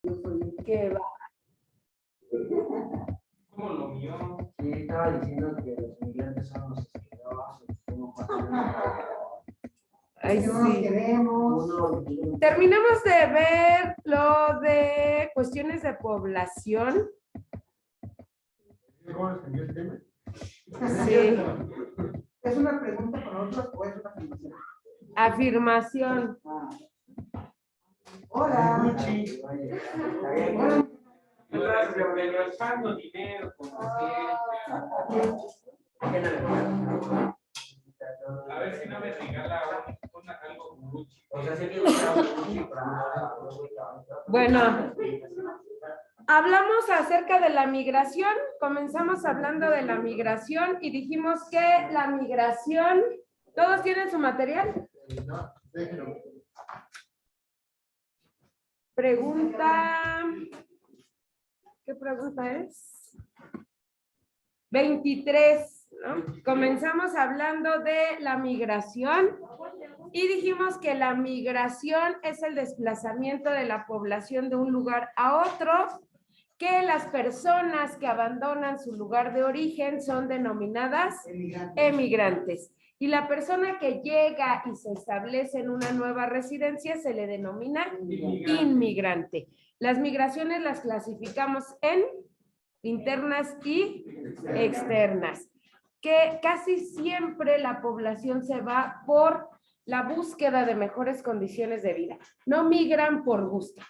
¿Qué va? ¿Cómo lo mío? Sí, estaba diciendo que los migrantes son los esclavos. Ay, sí. Terminamos de ver lo de cuestiones de población. ¿Cómo les cambió el tema? Sí. ¿Es una pregunta para nosotros o es una afirmación? Afirmación. Hola. Regresando dinero, como siempre. A ver si no me regala algo Gucci. O sea, sí que Bueno, hablamos acerca de la migración. Comenzamos hablando de la migración y dijimos que la migración, ¿todos tienen su material? No, déjenlo. Pregunta, ¿qué pregunta es? 23, ¿no? Comenzamos hablando de la migración y dijimos que la migración es el desplazamiento de la población de un lugar a otro, que las personas que abandonan su lugar de origen son denominadas emigrantes. Y la persona que llega y se establece en una nueva residencia se le denomina inmigrante. Las migraciones las clasificamos en internas y externas, que casi siempre la población se va por la búsqueda de mejores condiciones de vida. No migran por gusto.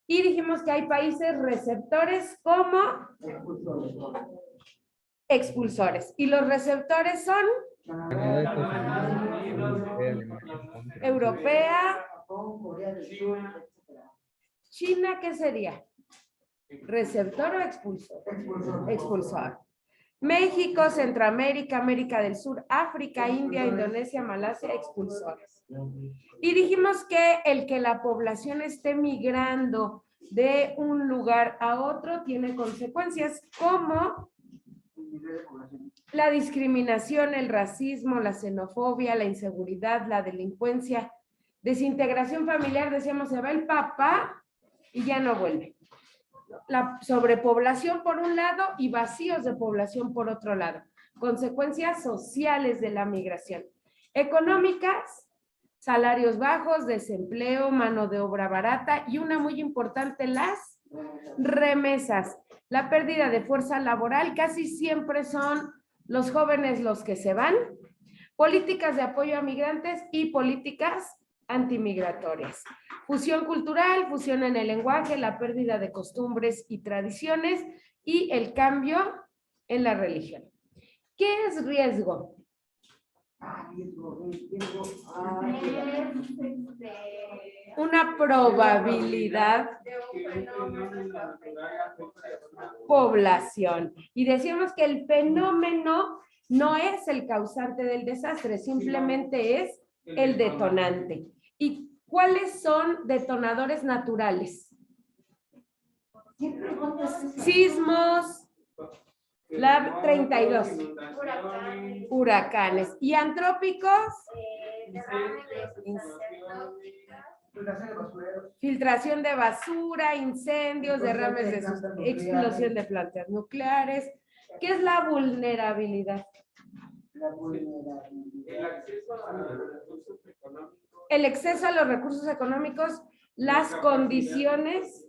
Y dijimos que hay países receptores como expulsores. Y los receptores son Europea, China, ¿qué sería? ¿Receptor o expulsor? Expulsor. México, Centroamérica, América del Sur, África, India, Indonesia, Malasia, expulsores. Y dijimos que el que la población esté migrando de un lugar a otro tiene consecuencias como la discriminación, el racismo, la xenofobia, la inseguridad, la delincuencia, desintegración familiar, decíamos, se va el papá y ya no vuelve. La sobrepoblación por un lado y vacíos de población por otro lado. Consecuencias sociales de la migración. Económicas, salarios bajos, desempleo, mano de obra barata y una muy importante, las remesas. La pérdida de fuerza laboral, casi siempre son los jóvenes los que se van. Políticas de apoyo a migrantes y políticas antimigratorias. Fusión cultural, fusión en el lenguaje, la pérdida de costumbres y tradiciones y el cambio en la religión. ¿Qué es riesgo? Una probabilidad población. Y decíamos que el fenómeno no es el causante del desastre, simplemente es el detonante. ¿Y cuáles son detonadores naturales? Sismos, la 32. Huracanes. ¿Y antrópicos? Filtración de basura, incendios, derrames de explosión de plantas nucleares. ¿Qué es la vulnerabilidad? El acceso a los recursos económicos, las condiciones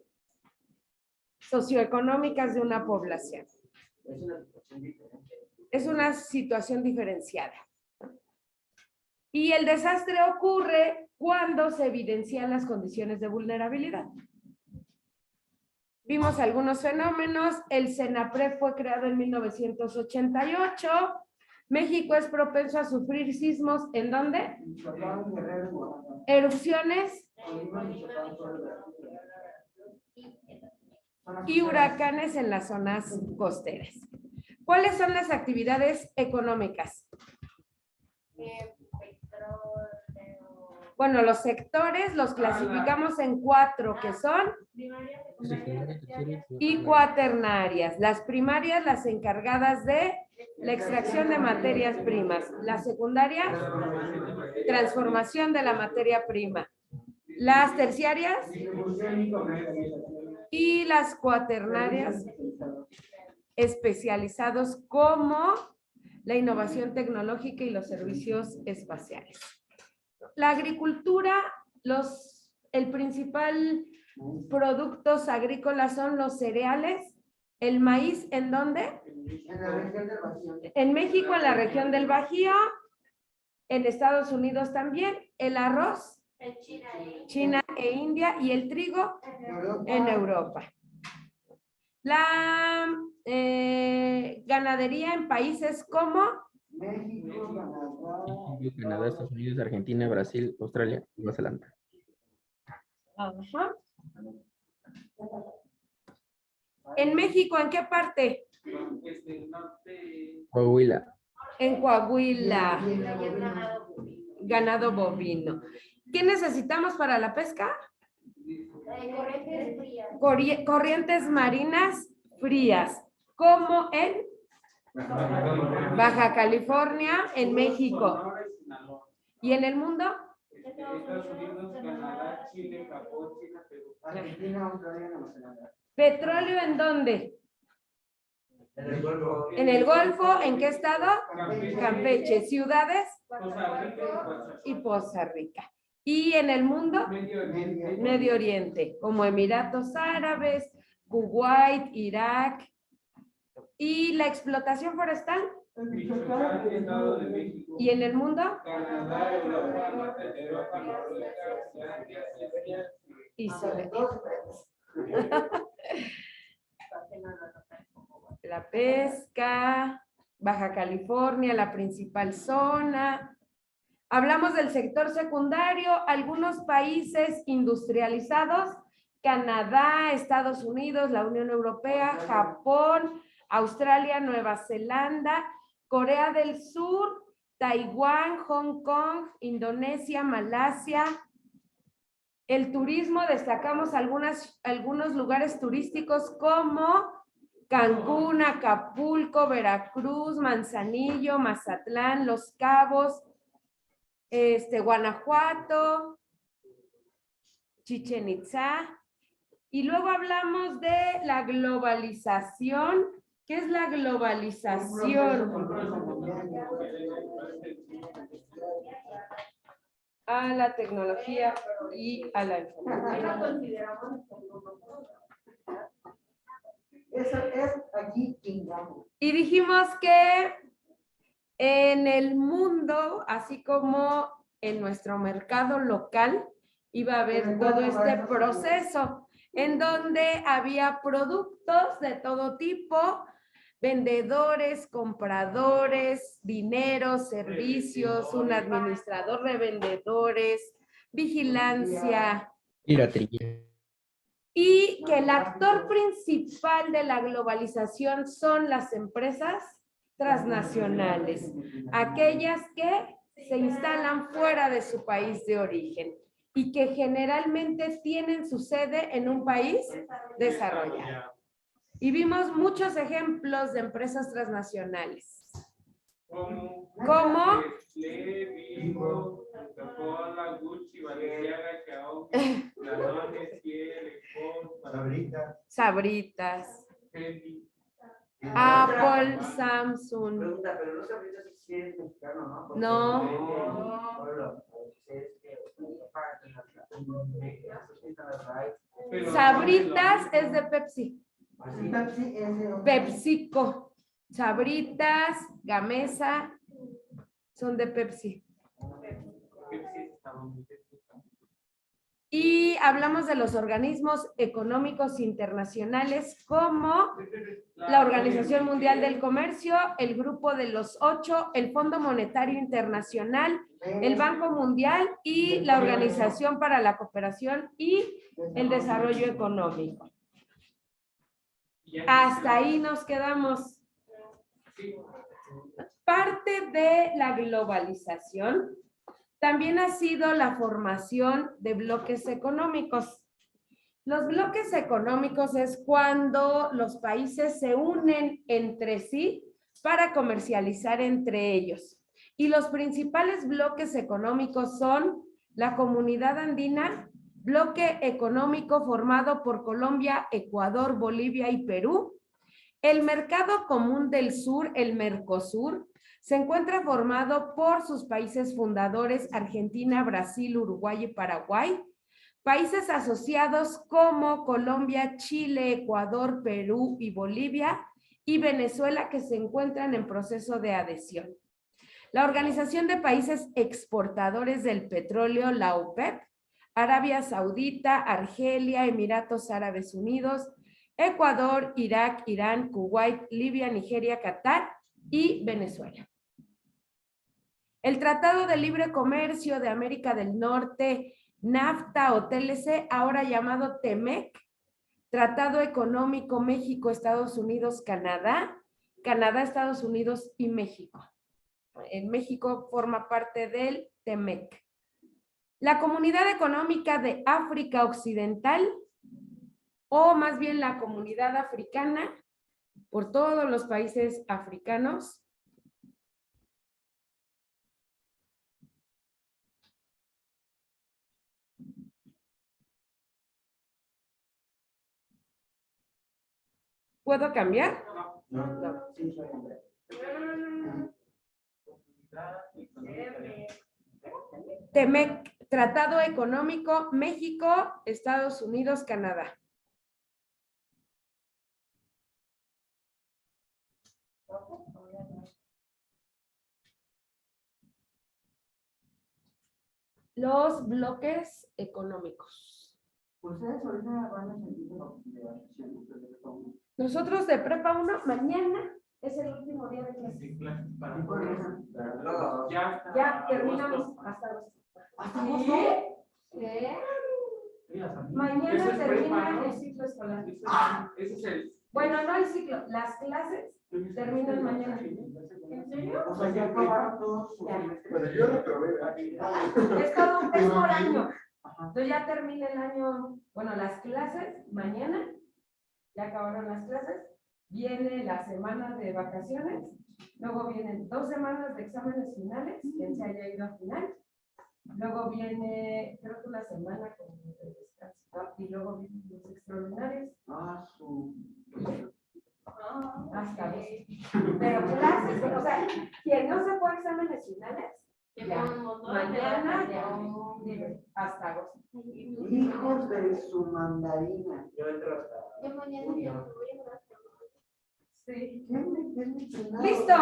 socioeconómicas de una población. Es una situación diferenciada. Y el desastre ocurre cuando se evidencian las condiciones de vulnerabilidad. Vimos algunos fenómenos. El CENAPRED fue creado en 1988. México es propenso a sufrir sismos. ¿En dónde? Erupciones y huracanes en las zonas costeras. ¿Cuáles son las actividades económicas? Bueno, los sectores los clasificamos en 4, que son y cuaternarias. Las primarias, las encargadas de la extracción de materias primas. La secundaria, transformación de la materia prima. Las terciarias Distribución y comercialización. y las cuaternarias especializados como la innovación tecnológica y los servicios espaciales. La agricultura, el principal productos agrícolas son los cereales, el maíz, ¿en dónde? En la región del Bajío. En México, en la región del Bajío, en Estados Unidos también, el arroz, China e India, y el trigo en Europa. La ganadería en países como México, Canadá. Canadá, Estados Unidos, Argentina, Brasil, Australia y Nueva Zelanda. Ajá. En México, ¿en qué parte? Coahuila. En Coahuila. Ganado bovino. ¿Qué necesitamos para la pesca? Corrientes marinas frías, como en Baja California, en México. ¿Y en el mundo? Estados Unidos, Canadá, Chile, Japón, China, Perú. Argentina, Australia, Nueva Zelanda. ¿Petróleo en dónde? En el Golfo. ¿En el Golfo? ¿En qué estado? Campeche. ¿Ciudades? Costa Rica Y Poza Rica. ¿Y en el mundo? Medio Oriente, como Emiratos Árabes, Kuwait, Irak. ¿Y la explotación forestal? Michoacán, Estado de México. ¿Y en el mundo? Canadá, Europa, Norte, Europa, Noruega, Islandia, Suecia. Y sobre la pesca, Baja California, la principal zona. Hablamos del sector secundario, algunos países industrializados, Canadá, Estados Unidos, la Unión Europea, Japón, Australia, Nueva Zelanda, Corea del Sur, Taiwán, Hong Kong, Indonesia, Malasia. El turismo, destacamos algunos lugares turísticos como Cancún, Acapulco, Veracruz, Manzanillo, Mazatlán, Los Cabos, Guanajuato, Chichén Itzá. Y luego hablamos de la globalización. ¿Qué es la globalización? A la tecnología y a la información. Eso es aquí chingamos. Y dijimos que en el mundo, así como en nuestro mercado local, iba a haber todo este proceso en donde había productos de todo tipo, vendedores, compradores, dinero, servicios, un administrador de vendedores, vigilancia. Piratería. Y que el actor principal de la globalización son las empresas transnacionales, aquellas que se instalan fuera de su país de origen y que generalmente tienen su sede en un país desarrollado. Y vimos muchos ejemplos de empresas transnacionales. ¿Cómo? Vivo, Coca-Cola, Gucci, Balenciaga, Xiaomi, Danone, Ciel, Sabritas. Sabritas, Fendi. Apple, Samsung. Pregunta, pero no Sabritas si es mexicano, ¿no? Porque No. Sabritas es de Pepsi. Pepsi es de- PepsiCo. Sabritas, Gamesa, son de Pepsi. Y hablamos de los organismos económicos internacionales como la Organización Mundial del Comercio, el Grupo de los 8, el Fondo Monetario Internacional, el Banco Mundial y la Organización para la Cooperación y el Desarrollo Económico. Hasta ahí nos quedamos. Parte de la globalización también ha sido la formación de bloques económicos. Los bloques económicos es cuando los países se unen entre sí para comercializar entre ellos. Y los principales bloques económicos son la Comunidad Andina, bloque económico formado por Colombia, Ecuador, Bolivia y Perú. El Mercado Común del Sur, el Mercosur, se encuentra formado por sus países fundadores Argentina, Brasil, Uruguay y Paraguay. Países asociados como Colombia, Chile, Ecuador, Perú y Bolivia, y Venezuela, que se encuentran en proceso de adhesión. La Organización de Países Exportadores del Petróleo, la OPEP, Arabia Saudita, Argelia, Emiratos Árabes Unidos, Ecuador, Irak, Irán, Kuwait, Libia, Nigeria, Qatar y Venezuela. El Tratado de Libre Comercio de América del Norte, NAFTA o TLC, ahora llamado TEMEC, Tratado Económico México, Estados Unidos, Canadá, Canadá, Estados Unidos y México. En México forma parte del TEMEC. La Comunidad Económica de África Occidental, o más bien la Comunidad Africana, por todos los países africanos. ¿Puedo cambiar? No. TEMEC, Tratado Económico México, Estados Unidos, Canadá. Los bloques económicos. Ustedes ahorita van a sentir la consideración. Nosotros de Prepa 1, mañana es el último día de clases. Sí, clases para Pero Ya terminamos hasta agosto. ¿Hasta agosto? Mañana termina el ciclo escolar. Ese es el. Bueno, no el ciclo, las clases terminan mañana. ¿En serio? O sea, ya acabaron todos sus Ya. semestres. Bueno, yo lo probé. Es todo, es por año. Entonces ya termina el año, bueno, las clases mañana, ya acabaron las clases, viene la semana de vacaciones, luego vienen 2 semanas de exámenes finales, quien se haya ido a final, luego viene, creo que una semana como de descanso, ¿no? Y luego vienen los extraordinarios. Hasta agosto. Pero clases, o sea, quien no se fue a exámenes finales, ya, mañana ya, libre, hasta agosto. Hijos de su mandarina. yo entro hasta. Sí. Listo. Listo.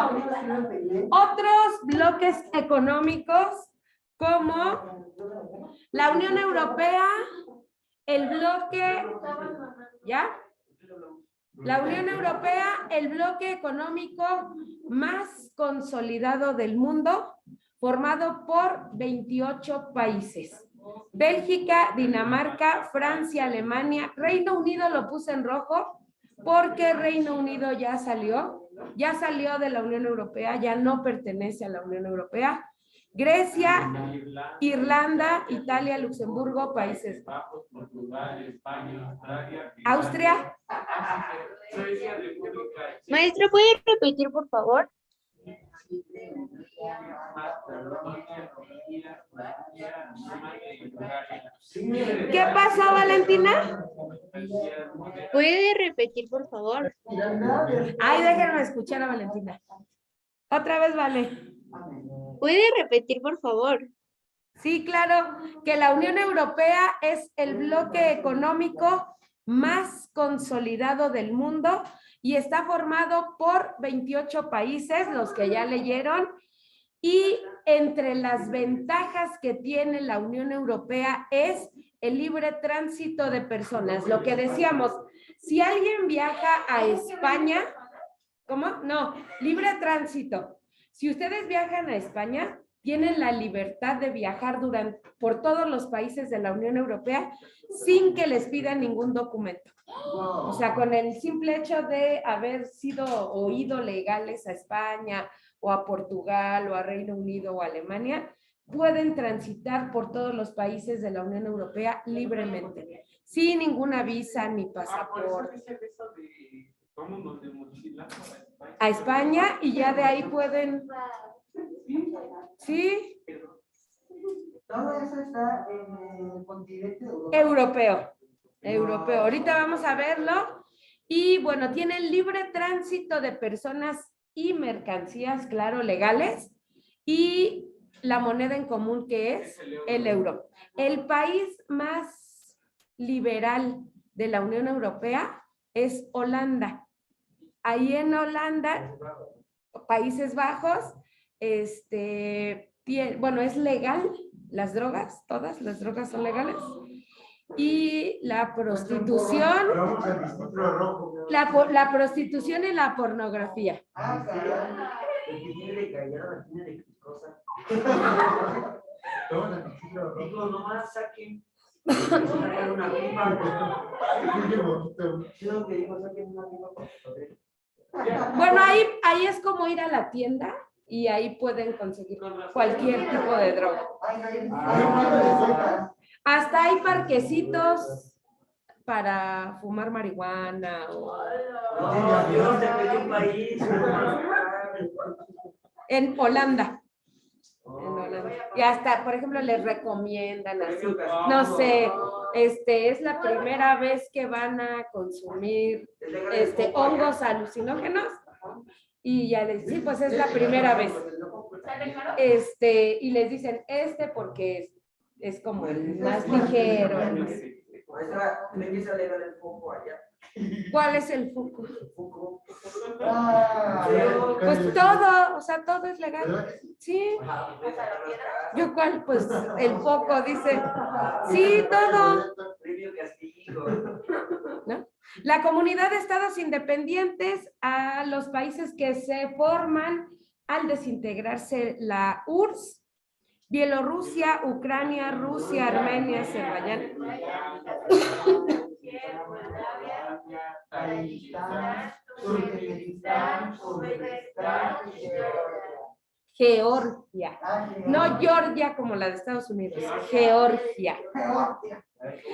Otros bloques económicos como la Unión Europea, el bloque, ¿ya? La Unión Europea, el bloque económico más consolidado del mundo, formado por 28 países. Bélgica, Dinamarca, Francia, Alemania, Reino Unido lo puse en rojo porque Reino Unido ya salió de la Unión Europea, ya no pertenece a la Unión Europea. Grecia, Irlanda, Italia, Luxemburgo, Países Bajos, Portugal, España, Australia. Austria. Suecia, República Checa. Maestro, ¿puede repetir, por favor? ¿Qué pasó, Valentina? ¿Puede repetir, por favor? Ay, déjenme escuchar a Valentina. Otra vez, Vale. ¿Puede repetir, por favor? Sí, claro, que la Unión Europea es el bloque económico más consolidado del mundo y está formado por 28 países, los que ya leyeron, y entre las ventajas que tiene la Unión Europea es el libre tránsito de personas. Lo que decíamos, si alguien viaja a España, ¿cómo? No, libre tránsito. Si ustedes viajan a España, tienen la libertad de viajar por todos los países de la Unión Europea sin que les pidan ningún documento. O sea, con el simple hecho de haber sido o ido legales a España o a Portugal o a Reino Unido o a Alemania, pueden transitar por todos los países de la Unión Europea libremente, sin ninguna visa ni pasaporte. Vámonos de mochila A España y ya de ahí pueden... Sí, Todo eso está en el continente de Europa. Europeo. Ahorita vamos a verlo. Y bueno, tienen libre tránsito de personas y mercancías, claro, legales. Y la moneda en común que es el euro. El país más liberal de la Unión Europea es Holanda. Ahí en Holanda, Países Bajos, bueno, es legal las drogas, todas las drogas son legales. Y la prostitución, Vamos al distrito rojo. la prostitución y la pornografía. Ah, caray. El que tiene de callado, tiene de cricosa. Vamos al distrito rojo. Digo, nomás saquen. Saquen una pipa. Qué bonito. Yo que digo, saquen una pipa para poder. Bueno, ahí es como ir a la tienda y ahí pueden conseguir cualquier tipo de droga. Ay, no, yo- Hasta hay parquecitos para fumar marihuana. No, yo no te pedí un país. En Holanda. Y hasta, por ejemplo, les recomiendan así. No sé, es la primera vez que van a consumir hongos alucinógenos. Y ya les sí, pues es la primera vez. Y les dicen porque es como el más ligero. Maestra, ¿de qué se legal el foco allá? ¿Cuál es el foco? Foco. Ah, Pues todo, o sea, todo es legal. Sí. ¿Yo cuál? Pues el foco dice. Sí, todo. Premio castigo. ¿No? La comunidad de estados independientes a los países que se forman al desintegrarse la URSS, Bielorrusia, Ucrania, Rusia, Armenia, Azerbaiyán. Georgia. No Georgia como la de Estados Unidos, Georgia.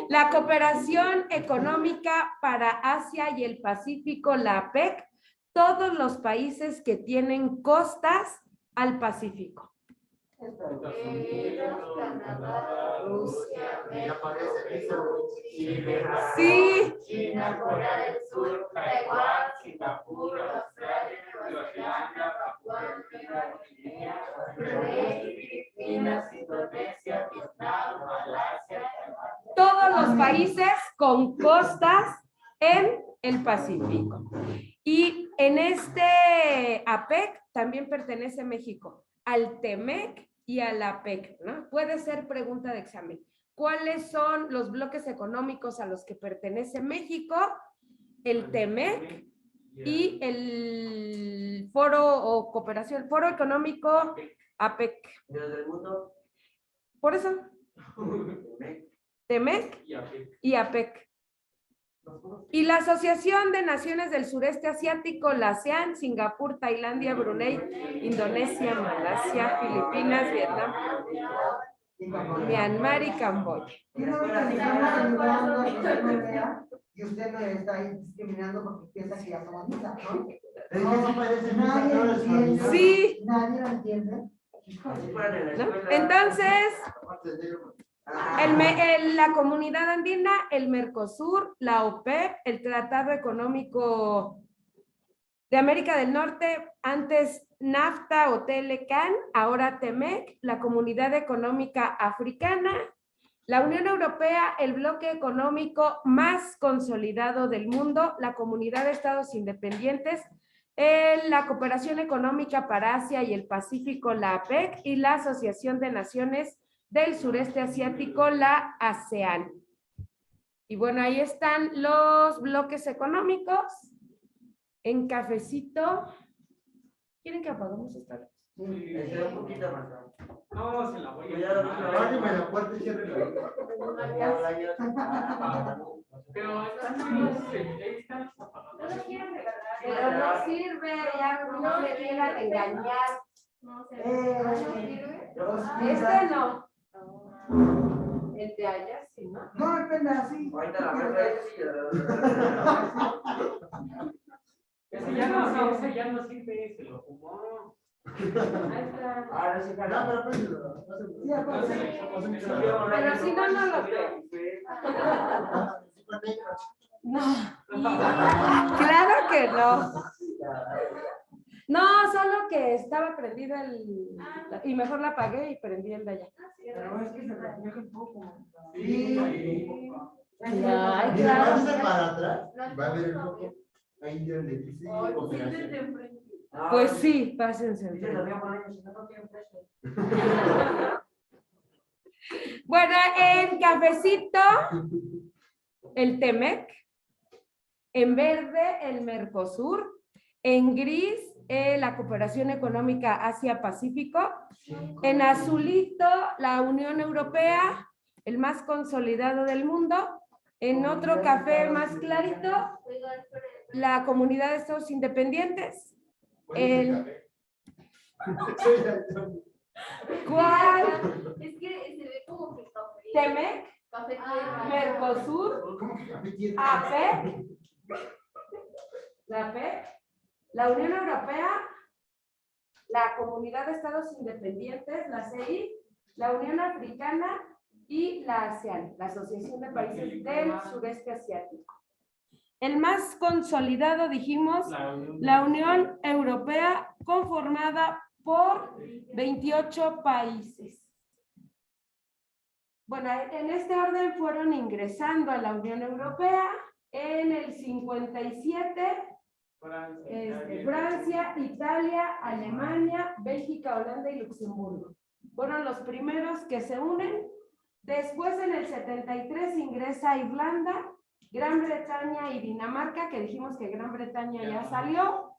La cooperación económica para Asia y el Pacífico, la APEC, todos los países que tienen costas al Pacífico. Rusia, Sí. China, Corea del Sur, Taiwán, Singapur, Australia, Nueva Zelanda, Papúa Nueva Guinea, Brunei, Filipinas, Indonesia, Vietnam, Malasia. Todos los países con costas en el Pacífico. Y en este APEC también pertenece México, al TEMEC y al APEC, ¿no? Puede ser pregunta de examen. ¿Cuáles son los bloques económicos a los que pertenece México? El TEMEC y el Foro Económico APEC. Desde el mundo. Por eso, TEMEC y APEC. Y la Asociación de Naciones del Sureste Asiático, la ASEAN, Singapur, Tailandia, Brunei, Indonesia, Malasia, Filipinas, Vietnam, Myanmar y Camboya. Y no que estamos ayudando a que usted no vea y usted no está ahí discriminando porque piensa que ya somos misas, ¿no? Eso parece Nadie lo entiende. Sí. Nadie lo entiende. ¿No? Entonces, la Comunidad Andina, el Mercosur, la OPEP, el Tratado Económico de América del Norte, antes NAFTA o TLCAN, ahora TEMEC, la Comunidad Económica Africana, la Unión Europea, el bloque económico más consolidado del mundo, la Comunidad de Estados Independientes, la Cooperación Económica para Asia y el Pacífico, la APEC, y la Asociación de Naciones del Sureste Asiático, la ASEAN. Y bueno, ahí están los bloques económicos. En cafecito. ¿Quieren que apagamos esta luz? Un poquito más. No, se la voy Cuidado, Ábreme la puerta y cierre la puerta. Pero ahí están los apagados. Pero no sirve, ya no me quieran engañar. Este no. El de allá sí, ¿no? No, depende así. Ahorita la maestra Ese ya no sirve, se lo fumó. Ahí está. Ah, no se No, pero préndelo. Pero si no, no lo creo. No. Claro que no. No, solo que estaba prendido y mejor la apagué y prendí el de allá. Pero es que se refleja un poco. Sí. Ay, Mira, claro. vámonos para atrás y va a ver el foco. Ahí donde dice cooperación. Pues sí, pásense. Dice, lo voy a poner, si no, no quiero preso. Bueno, en cafecito, el Temec, en verde, el Mercosur, en gris, la Cooperación Económica Asia-Pacífico, en azulito, la Unión Europea, el más consolidado del mundo, en otro café más clarito, la Comunidad de Estados Independientes, ¿cuál? Es que se ve como que café. Temec, Café Mercosur, ¿Cómo que café tiene? APEC, la APEC, la Unión Europea, la Comunidad de Estados Independientes, la CI, la Unión Africana y la ASEAN, la Asociación de Países del Sureste Asiático. El más consolidado, dijimos, la Unión Europea, conformada por 28 países. Bueno, en este orden fueron ingresando a la Unión Europea en el 57, Francia, Italia, Alemania, Bélgica, Holanda y Luxemburgo. Fueron los primeros que se unen. Después, en el 73, ingresa Irlanda, Gran Bretaña y Dinamarca, que dijimos que Gran Bretaña ya salió.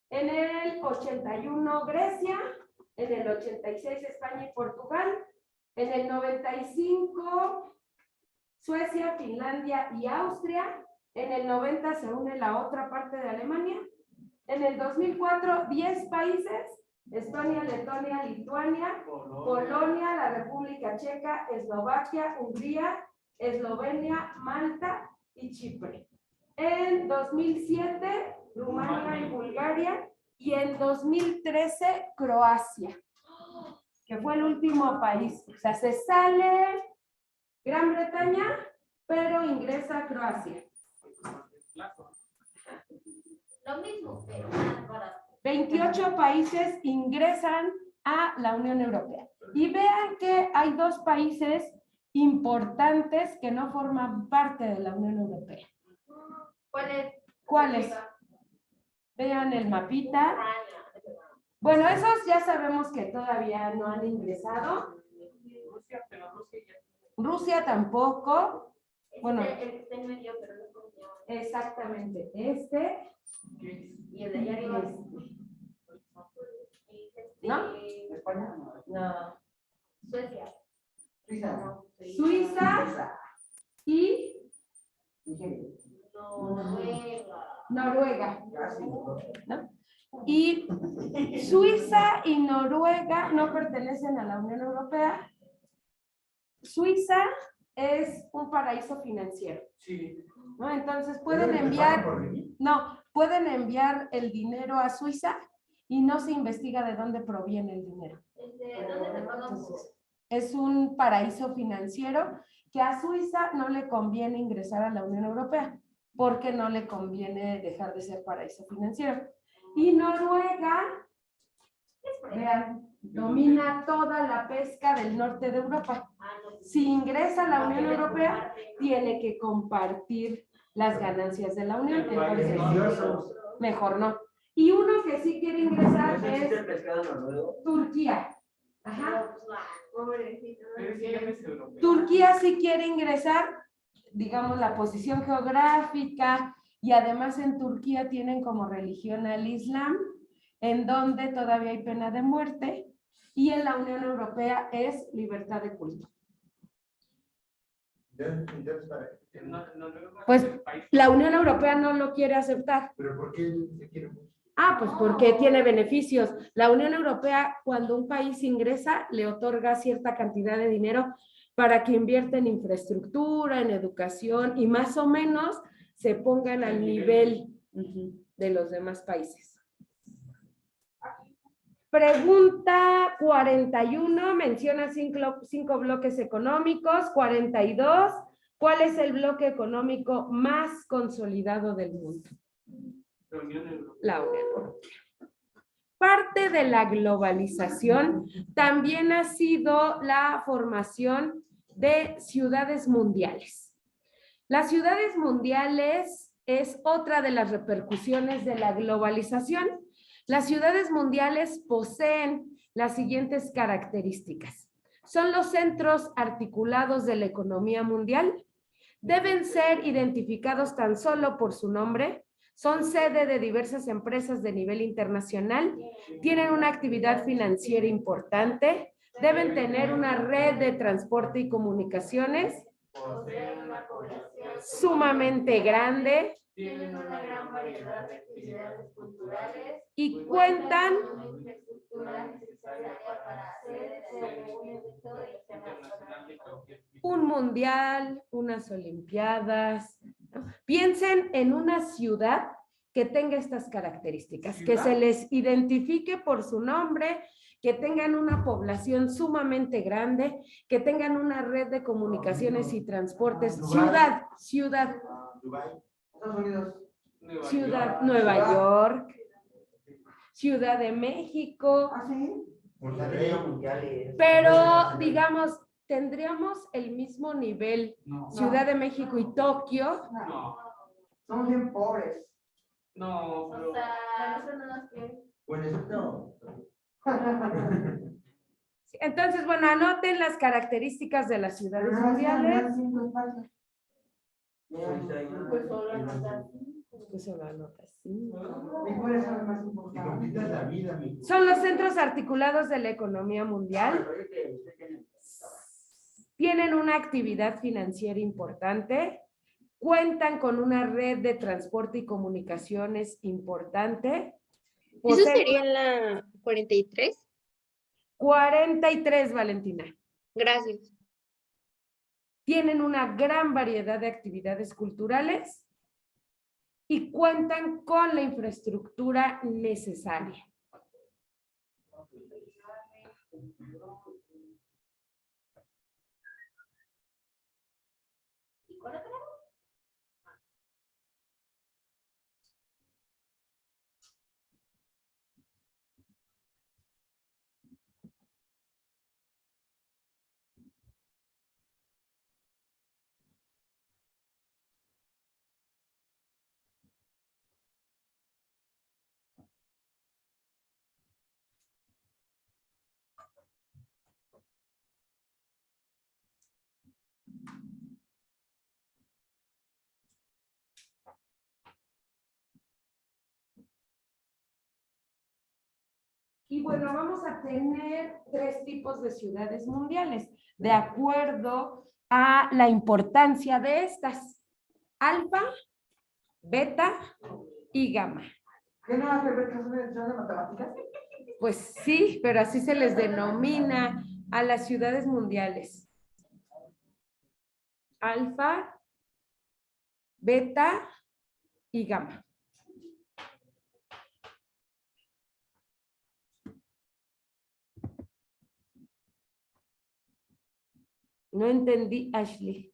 En el 81, Grecia. En el 86, España y Portugal. En el 95, Suecia, Finlandia y Austria. En el 90 se une la otra parte de Alemania. En el 2004, 10 países: Estonia, Letonia, Lituania, Polonia, la República Checa, Eslovaquia, Hungría, Eslovenia, Malta y Chipre. En 2007, Rumania y Bulgaria. Y en 2013, Croacia, que fue el último país. O sea, se sale Gran Bretaña, pero ingresa Croacia. Lo mismo, pero más barato. 28 países ingresan a la Unión Europea. Y vean que hay dos países importantes que no forman parte de la Unión Europea. ¿Cuáles? Vean el mapita. Bueno, esos ya sabemos que todavía no han ingresado. Rusia tampoco. Bueno, El que está en medio, pero no funciona. exactamente. Este. Y el de allá arriba. ¿No? ¿España? No. Suecia. Suiza. No, sí. Suiza y Nigeria. Noruega. Noruega. Casi. ¿No? Y Suiza y Noruega no pertenecen a la Unión Europea. Suiza es un paraíso financiero. Sí. ¿No? Entonces pueden enviar, pueden enviar el dinero a Suiza y no se investiga de dónde proviene el dinero. ¿De dónde te pagan por? Entonces, es un paraíso financiero que a Suiza no le conviene ingresar a la Unión Europea porque no le conviene dejar de ser paraíso financiero. Y Noruega, vean, domina toda la pesca del norte de Europa. Si ingresa a la Unión Europea, tiene que compartir las ganancias de la Unión. Entonces, mejor no. Y uno que sí quiere ingresar es Turquía. Ajá. Turquía sí quiere ingresar, digamos, la posición geográfica, y además en Turquía tienen como religión al Islam, en donde todavía hay pena de muerte, y en la Unión Europea es libertad de culto. Pues la Unión Europea no lo quiere aceptar. ¿Pero por qué se quiere mucho? Ah, pues porque tiene beneficios. La Unión Europea, cuando un país ingresa, le otorga cierta cantidad de dinero para que invierta en infraestructura, en educación, y más o menos se pongan al nivel de los demás países. Pregunta 41, menciona cinco bloques económicos. 42, ¿cuál es el bloque económico más consolidado del mundo? La Unión Europea. Parte de la globalización también ha sido la formación de ciudades mundiales. Las ciudades mundiales es otra de las repercusiones de la globalización. Las ciudades mundiales poseen las siguientes características. Son los centros articulados de la economía mundial. Deben ser identificados tan solo por su nombre. Son sede de diversas empresas de nivel internacional. Tienen una actividad financiera importante. Deben tener una red de transporte y comunicaciones Poseen una población. sumamente grande Tienen una gran variedad de actividades culturales. y cuentan con una infraestructura necesaria para hacer evento internacional. un mundial, unas olimpiadas, ¿no? Piensen en una ciudad que tenga estas características, que se les identifique por su nombre, que tengan una población sumamente grande, que tengan una red de comunicaciones y transportes. Ciudad, Dubái. Estados Unidos. ciudad, Nueva York, Ciudad de México, ¿Ah, sí? Monterrey mundiales. pero digamos, tendríamos el mismo nivel No. Ciudad de México y Tokio. No. Somos bien pobres. No, pero. O sea, eso no nos quiere. Bueno, eso Entonces, bueno, anoten las características de las ciudades mundiales. Pues solo anotar. Pues solo anotas, sí. ¿Y cuáles son las más Te importantes? complitas la vida, amigo. Son los centros articulados de la economía mundial. Tienen una actividad financiera importante. Cuentan con una red de transporte y comunicaciones importante. ¿Eso Poseen sería en la 43? 43, Valentina. Gracias. Tienen una gran variedad de actividades culturales y cuentan con la infraestructura necesaria. ¿Y cuál otra? Y bueno, vamos a tener 3 tipos de ciudades mundiales, de acuerdo a la importancia de estas: alfa, beta y gamma. ¿Qué no hace ver que son de matemáticas? Pues sí, pero así se les denomina a las ciudades mundiales. Alfa, beta y gamma. No entendí, Ashley.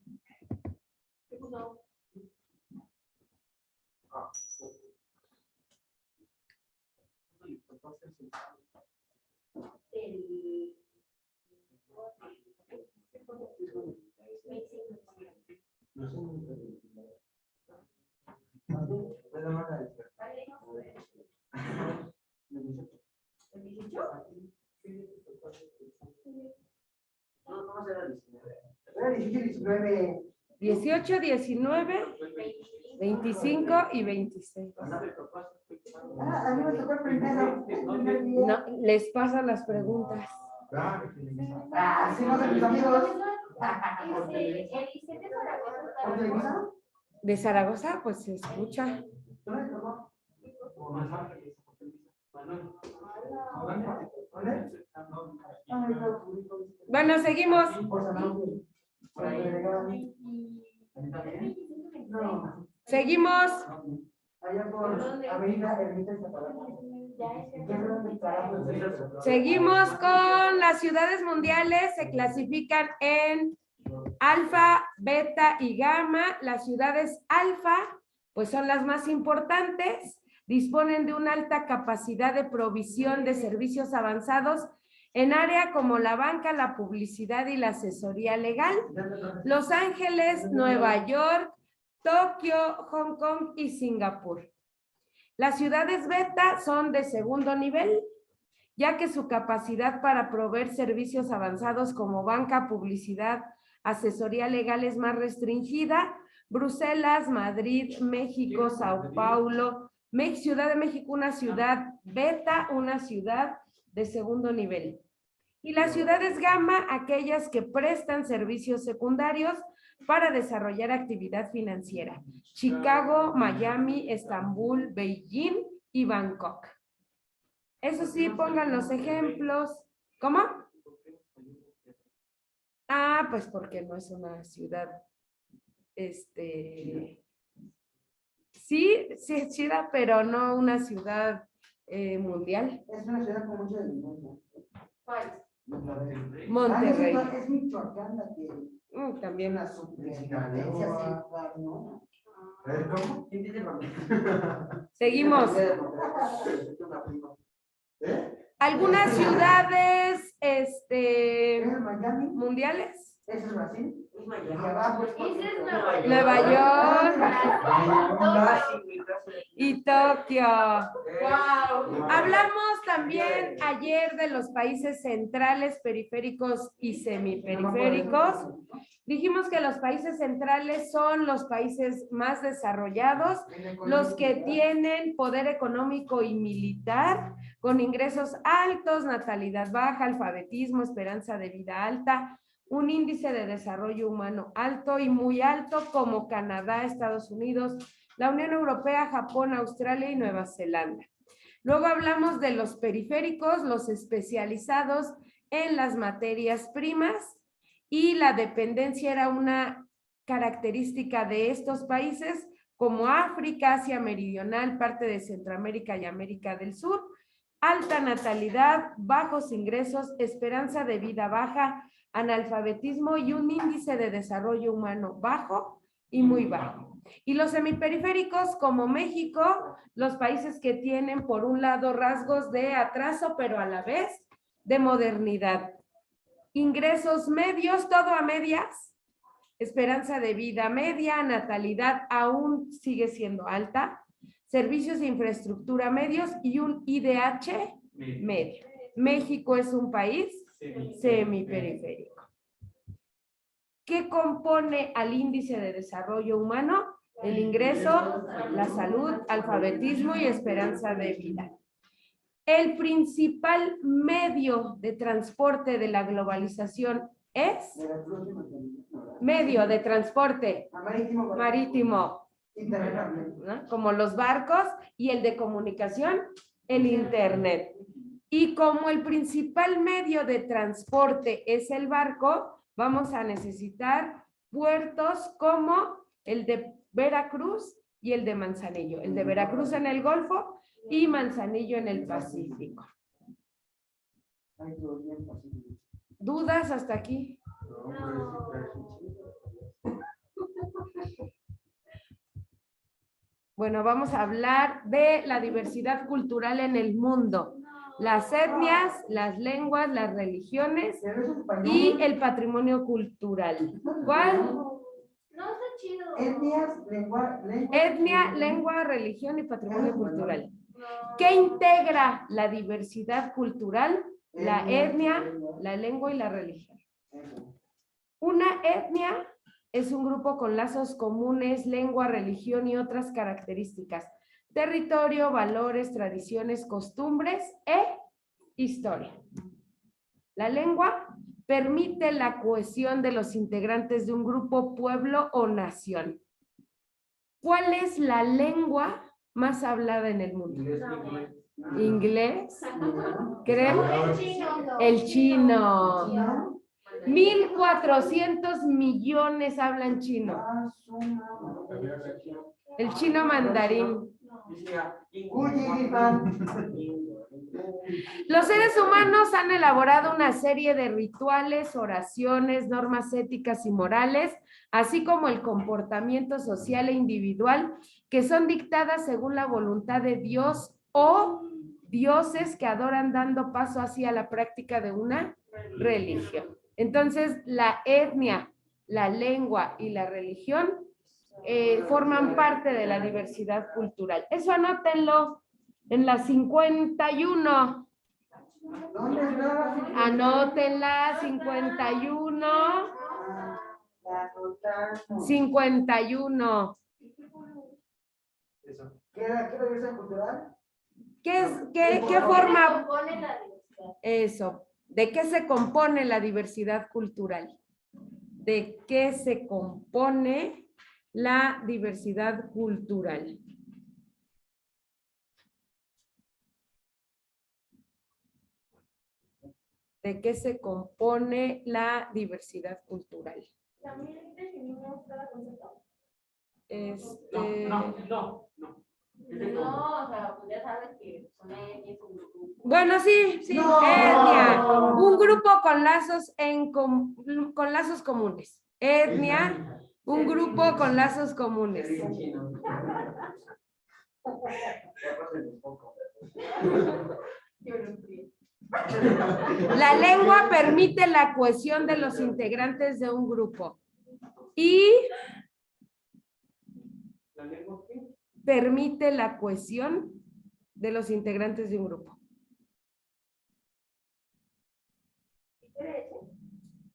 El... No será 19. Era 18, 19. 18, 19, 25 y 26. Ah, a mí me tocó el primero. El primer día. No, les pasan las preguntas. Ah, sí, no sé, mis amigos. El ICETE de Zaragoza ¿Por Televisa? De Zaragoza, pues se escucha. ¿Dónde tocó? ¿Dónde? Ay, no, Bueno, seguimos. por San Ángel. Por el delegado. No, Seguimos. allá por Avenida Ermita y Zapata. Seguimos con las ciudades mundiales, se clasifican en alfa, beta y gamma. Las ciudades alfa, pues son las más importantes, disponen de una alta capacidad de provisión de servicios avanzados en área como la banca, la publicidad y la asesoría legal. Los Ángeles, Nueva York, Tokio, Hong Kong y Singapur. Las ciudades beta son de segundo nivel, ya que su capacidad para proveer servicios avanzados como banca, publicidad, asesoría legal es más restringida. Bruselas, Madrid, México, Sao Paulo, Ciudad de México, una ciudad beta, una ciudad de segundo nivel. Y las ciudades gamma, aquellas que prestan servicios secundarios para desarrollar actividad financiera. Chicago, Miami, Estambul, Beijing y Bangkok. Eso sí, pongan los ejemplos. ¿Cómo? Ah, pues porque no es una ciudad, sí es chida, pero no una ciudad mundial. Es una ciudad con mucha delincuencia. ¿Cuál? Monterrey. Es Michoacán la que También. la superintendencia, sí, ¿no? ¿Cómo? Seguimos. Algunas ciudades Miami, mundiales. ese es Brasil. Es Y Miami. abajo es Ese es Nueva York. Y Tokio. Wow. Hablamos también ayer de los países centrales, periféricos y semiperiféricos. Dijimos que los países centrales son los países más desarrollados, los que tienen poder económico y militar, con ingresos altos, natalidad baja, alfabetismo, esperanza de vida alta, un índice de desarrollo humano alto y muy alto, como Canadá, Estados Unidos, la Unión Europea, Japón, Australia y Nueva Zelanda. Luego hablamos de los periféricos, los especializados en las materias primas, y la dependencia era una característica de estos países, como África, Asia Meridional, parte de Centroamérica y América del Sur. Alta natalidad, bajos ingresos, esperanza de vida baja, analfabetismo y un índice de desarrollo humano bajo y muy bajo. Y los semiperiféricos, como México, los países que tienen por un lado rasgos de atraso, pero a la vez de modernidad. Ingresos medios, todo a medias, esperanza de vida media, natalidad aún sigue siendo alta, servicios de infraestructura medios y un IDH medio. México es un país semiperiférico. ¿Qué compone al índice de desarrollo humano? El ingreso, la salud, alfabetismo y esperanza de vida. El principal medio de transporte de la globalización es medio de transporte marítimo, ¿no? Como los barcos, y el de comunicación, el internet. Y como el principal medio de transporte es el barco, vamos a necesitar puertos como el de Veracruz y el de Manzanillo. El de Veracruz en el Golfo y Manzanillo en el Pacífico. ¿Dudas hasta aquí? Bueno, vamos a hablar de la diversidad cultural en el mundo. Las etnias, las lenguas, las religiones y el patrimonio cultural. ¿Cuál? No está chido. Etnia, lengua, religión y patrimonio cultural. ¿Qué integra la diversidad cultural? La etnia, la lengua y la religión. Una etnia es un grupo con lazos comunes, lengua, religión y otras características. Territorio, valores, tradiciones, costumbres e historia. La lengua permite la cohesión de los integrantes de un grupo, pueblo o nación. ¿Cuál es la lengua más hablada en el mundo? ¿Inglés? ¿Creen? El chino. 1,400 millones hablan chino. El chino mandarín. Los seres humanos han elaborado una serie de rituales, oraciones, normas éticas y morales, así como el comportamiento social e individual, que son dictadas según la voluntad de Dios o dioses que adoran, dando paso hacia la práctica de una religión. Entonces, la etnia, la lengua y la religión forman parte de la diversidad cultural. Eso anótenlo en la 51. ¿Dónde estaba? Anótenla, 51. La notamos. 51. ¿Qué diversidad cultural? ¿Qué forma? Compone la diversidad. Eso. ¿De qué se compone la diversidad cultural? ¿De qué se compone la diversidad cultural? ¿De qué se compone la diversidad cultural? También definimos cada concepto. No. No, o sea, pues ya sabes que son etnias, un grupo. Bueno, sí, No. etnia. Un grupo con lazos con lazos comunes. Etnia, un grupo con lazos comunes. La lengua permite la cohesión de los integrantes de un grupo. Y ¿La lengua qué? permite la cohesión de los integrantes de un grupo.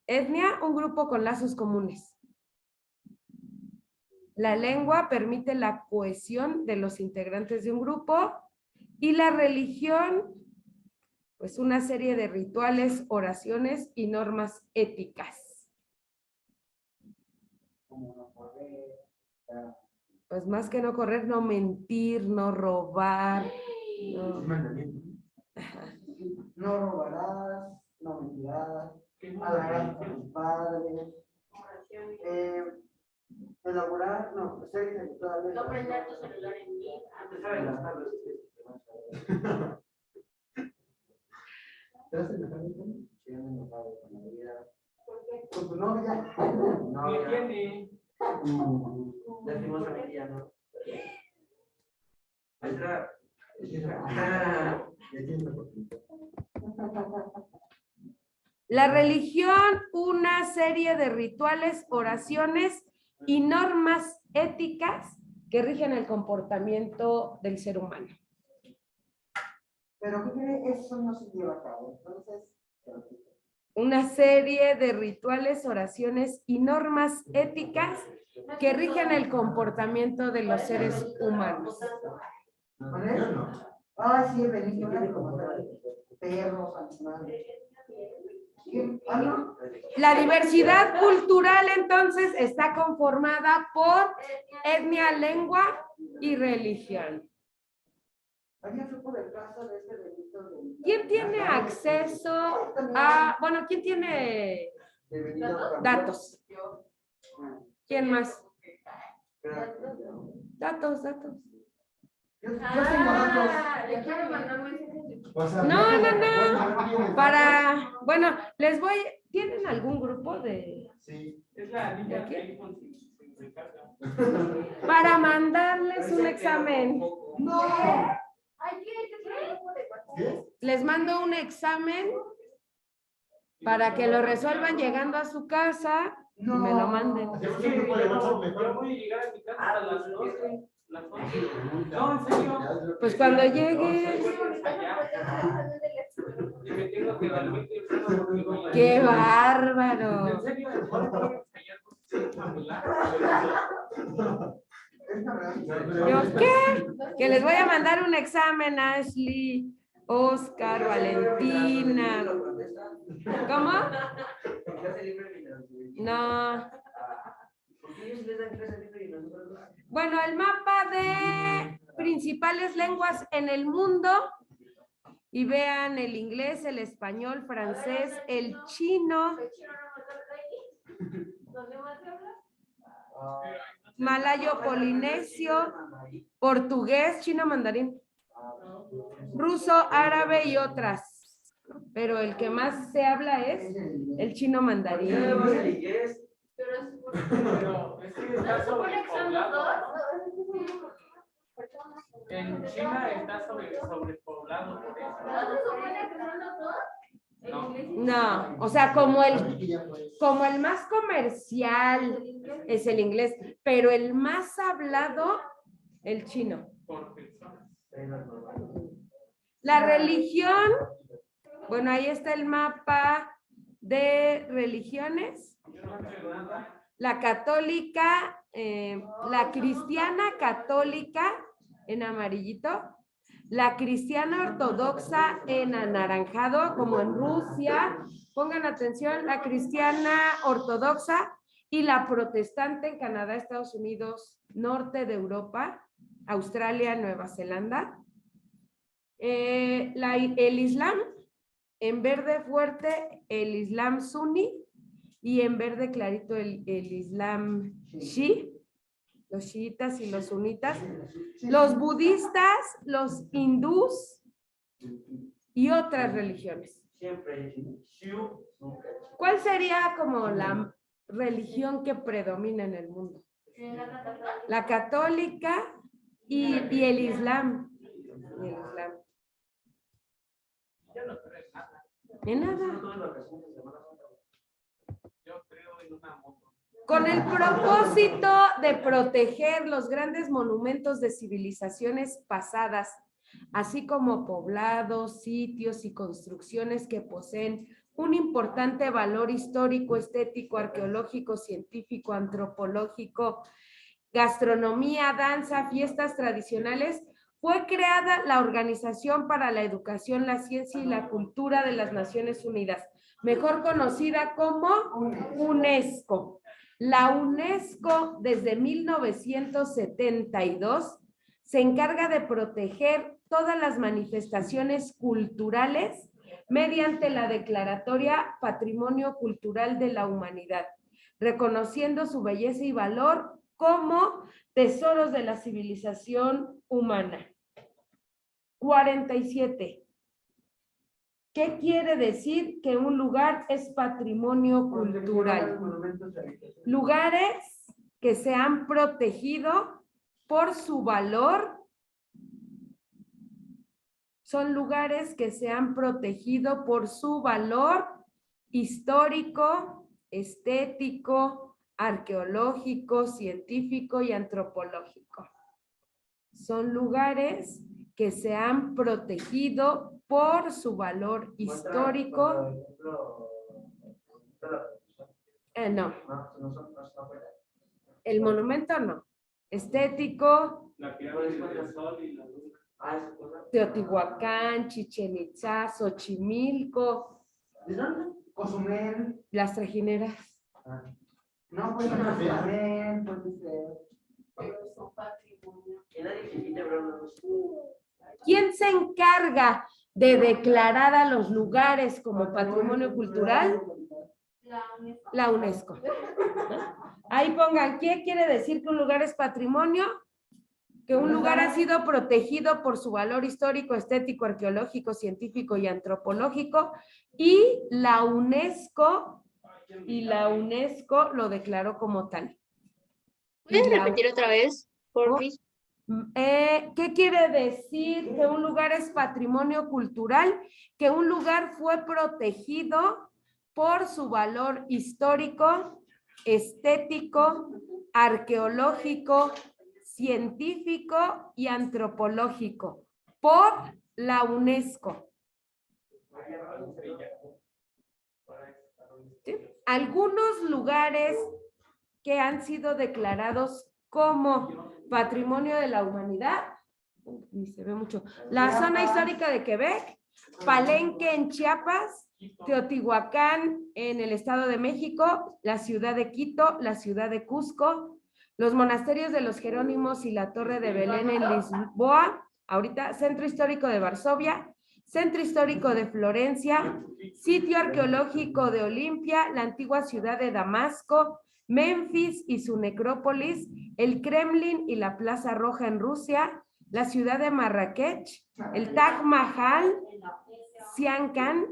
Etnia, un grupo con lazos comunes. La lengua permite la cohesión de los integrantes de un grupo. Y la religión, pues una serie de rituales, oraciones y normas éticas. Pues más que no correr, no mentir, no robar. No. No robarás, no mentirás, hablarás con tus padres. Elaborar, no, ser todavía. No prender tu celular en mí. Con tu novia. ¿Qué tiene? Lastimosamente ya no. Maestra. La religión, una serie de rituales, oraciones y normas éticas que rigen el comportamiento del ser humano. Pero ¿qué cree? Eso no se lleva a cabo. Entonces, Una serie de rituales, oraciones y normas éticas que rigen el comportamiento de los seres humanos. ay, sí, Benito, era como perros, animales. ¿Ah, no? La diversidad cultural entonces está conformada por etnia, lengua y religión. ¿Alguien supo del caso de este Benito? ¿Quién tiene acceso a, bueno, quién tiene De Benito datos? ¿Quién más? Datos. Datos. Yo tengo datos. Le quiero mandar mensajes. No. Bueno, ¿tienen algún grupo de? Sí. Es la niña ¿De qué? que ahí con su recarga. Para mandarles un examen. No. Ay, ¿qué? ¿Qué? Les mando un examen para que lo resuelvan llegando a su casa y me lo manden. Hacemos un grupo de WhatsApp Yo mejor. voy a llegar a mi casa a las 12. Las 11. No, en serio. Pues cuando llegues. Y me tengo que dormir temprano porque voy a- ¡Qué bárbaro! En serio, mejor voy a ensayar con su celular. ¿Qué? Que les voy a mandar un examen a Ashley, Oscar, Valentina. ¿Cómo? No. Bueno, el mapa de principales lenguas en el mundo. Y vean el inglés, el español, francés, el chino. ¿Dónde más se habla? malayo polinesio, portugués, chino mandarín, ruso, árabe y otras. Pero el que más se habla es el chino mandarín. Pero es que está sobrepoblado. En China está sobrepoblado por eso. No. No, o sea, como el más comercial es el inglés, pero el más hablado, el chino. Por personas. La religión, bueno, ahí está el mapa de religiones. La católica, la cristiana católica en amarillito, la cristiana ortodoxa en anaranjado, como en Rusia. Pongan atención, la cristiana ortodoxa y la protestante en Canadá, Estados Unidos, norte de Europa, Australia, Nueva Zelanda. El Islam, en verde fuerte, el Islam suní, y en verde clarito el Islam Shi, los chiitas y los sunitas, los budistas, los hindús y otras religiones. ¿Cuál sería como la religión que predomina en el mundo? La católica y el Islam. Y el Islam. Yo no creo en nada. En nada. Yo creo en una moto. Con el propósito de proteger los grandes monumentos de civilizaciones pasadas, así como poblados, sitios y construcciones que poseen un importante valor histórico, estético, arqueológico, científico, antropológico, gastronomía, danza, fiestas tradicionales, fue creada la Organización para la Educación, la Ciencia y la Cultura de las Naciones Unidas, mejor conocida como UNESCO. La UNESCO, desde 1972, se encarga de proteger todas las manifestaciones culturales mediante la Declaratoria Patrimonio Cultural de la Humanidad, reconociendo su belleza y valor como tesoros de la civilización humana. 47. ¿Qué quiere decir que un lugar es patrimonio cultural? Lugares que se han protegido por su valor. Son lugares que se han protegido por su valor histórico, estético, arqueológico, científico y antropológico. Son lugares que se han protegido por su valor histórico. No. El monumento no. Estético. La pirámide del Sol y la Luna. Teotihuacán, Chichén Itzá, Xochimilco. Cozumel. Las trajineras. No, pues Cozumel, pues dice. ¿Quién se encarga de declarar a los lugares como patrimonio cultural? La UNESCO. Ahí pongan, ¿qué quiere decir que un lugar es patrimonio? Que un lugar ha sido protegido por su valor histórico, estético, arqueológico, científico y antropológico, y la UNESCO lo declaró como tal. ¿Puedes repetir otra vez, por favor? ¿Qué quiere decir que un lugar es patrimonio cultural? Que un lugar fue protegido por su valor histórico, estético, arqueológico, científico y antropológico por la UNESCO. ¿Sí? Algunos lugares que han sido declarados como Patrimonio de la Humanidad, ni se ve mucho, la zona histórica de Quebec, Palenque en Chiapas, Teotihuacán en el Estado de México, la ciudad de Quito, la ciudad de Cusco, los monasterios de los Jerónimos y la Torre de Belén en Lisboa, ahorita Centro Histórico de Varsovia, Centro Histórico de Florencia, Sitio Arqueológico de Olimpia, la antigua ciudad de Damasco, Memphis y su necrópolis, el Kremlin y la Plaza Roja en Rusia, la ciudad de Marrakech, el Taj Mahal, Sian Khan,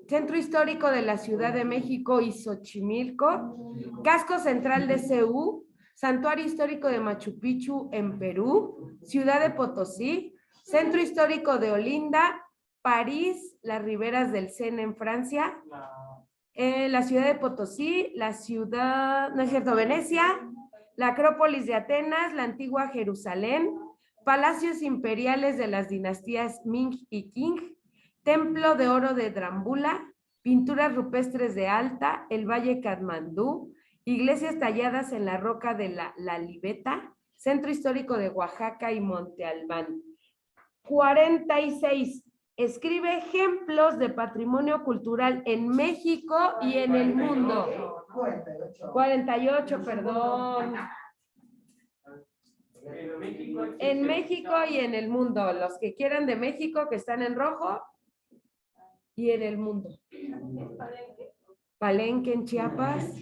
Centro Histórico de la Ciudad de México y Xochimilco, Casco Central de Ceú, Santuario Histórico de Machu Picchu en Perú, Ciudad de Potosí, Centro Histórico de Olinda, París, las riberas del Sena en Francia, la ciudad de Potosí, la ciudad, no es cierto, Venecia, la Acrópolis de Atenas, la antigua Jerusalén, palacios imperiales de las dinastías Ming y Qing, Templo de Oro de Drambula, pinturas rupestres de Alta, el Valle Katmandú, iglesias talladas en la roca de la Libeta, Centro Histórico de Oaxaca y Monte Albán. 46. Escribe ejemplos de patrimonio cultural en México y en el mundo. 48, perdón. En México y en el mundo. Los que quieran de México que están en rojo y en el mundo. Palenque en Chiapas.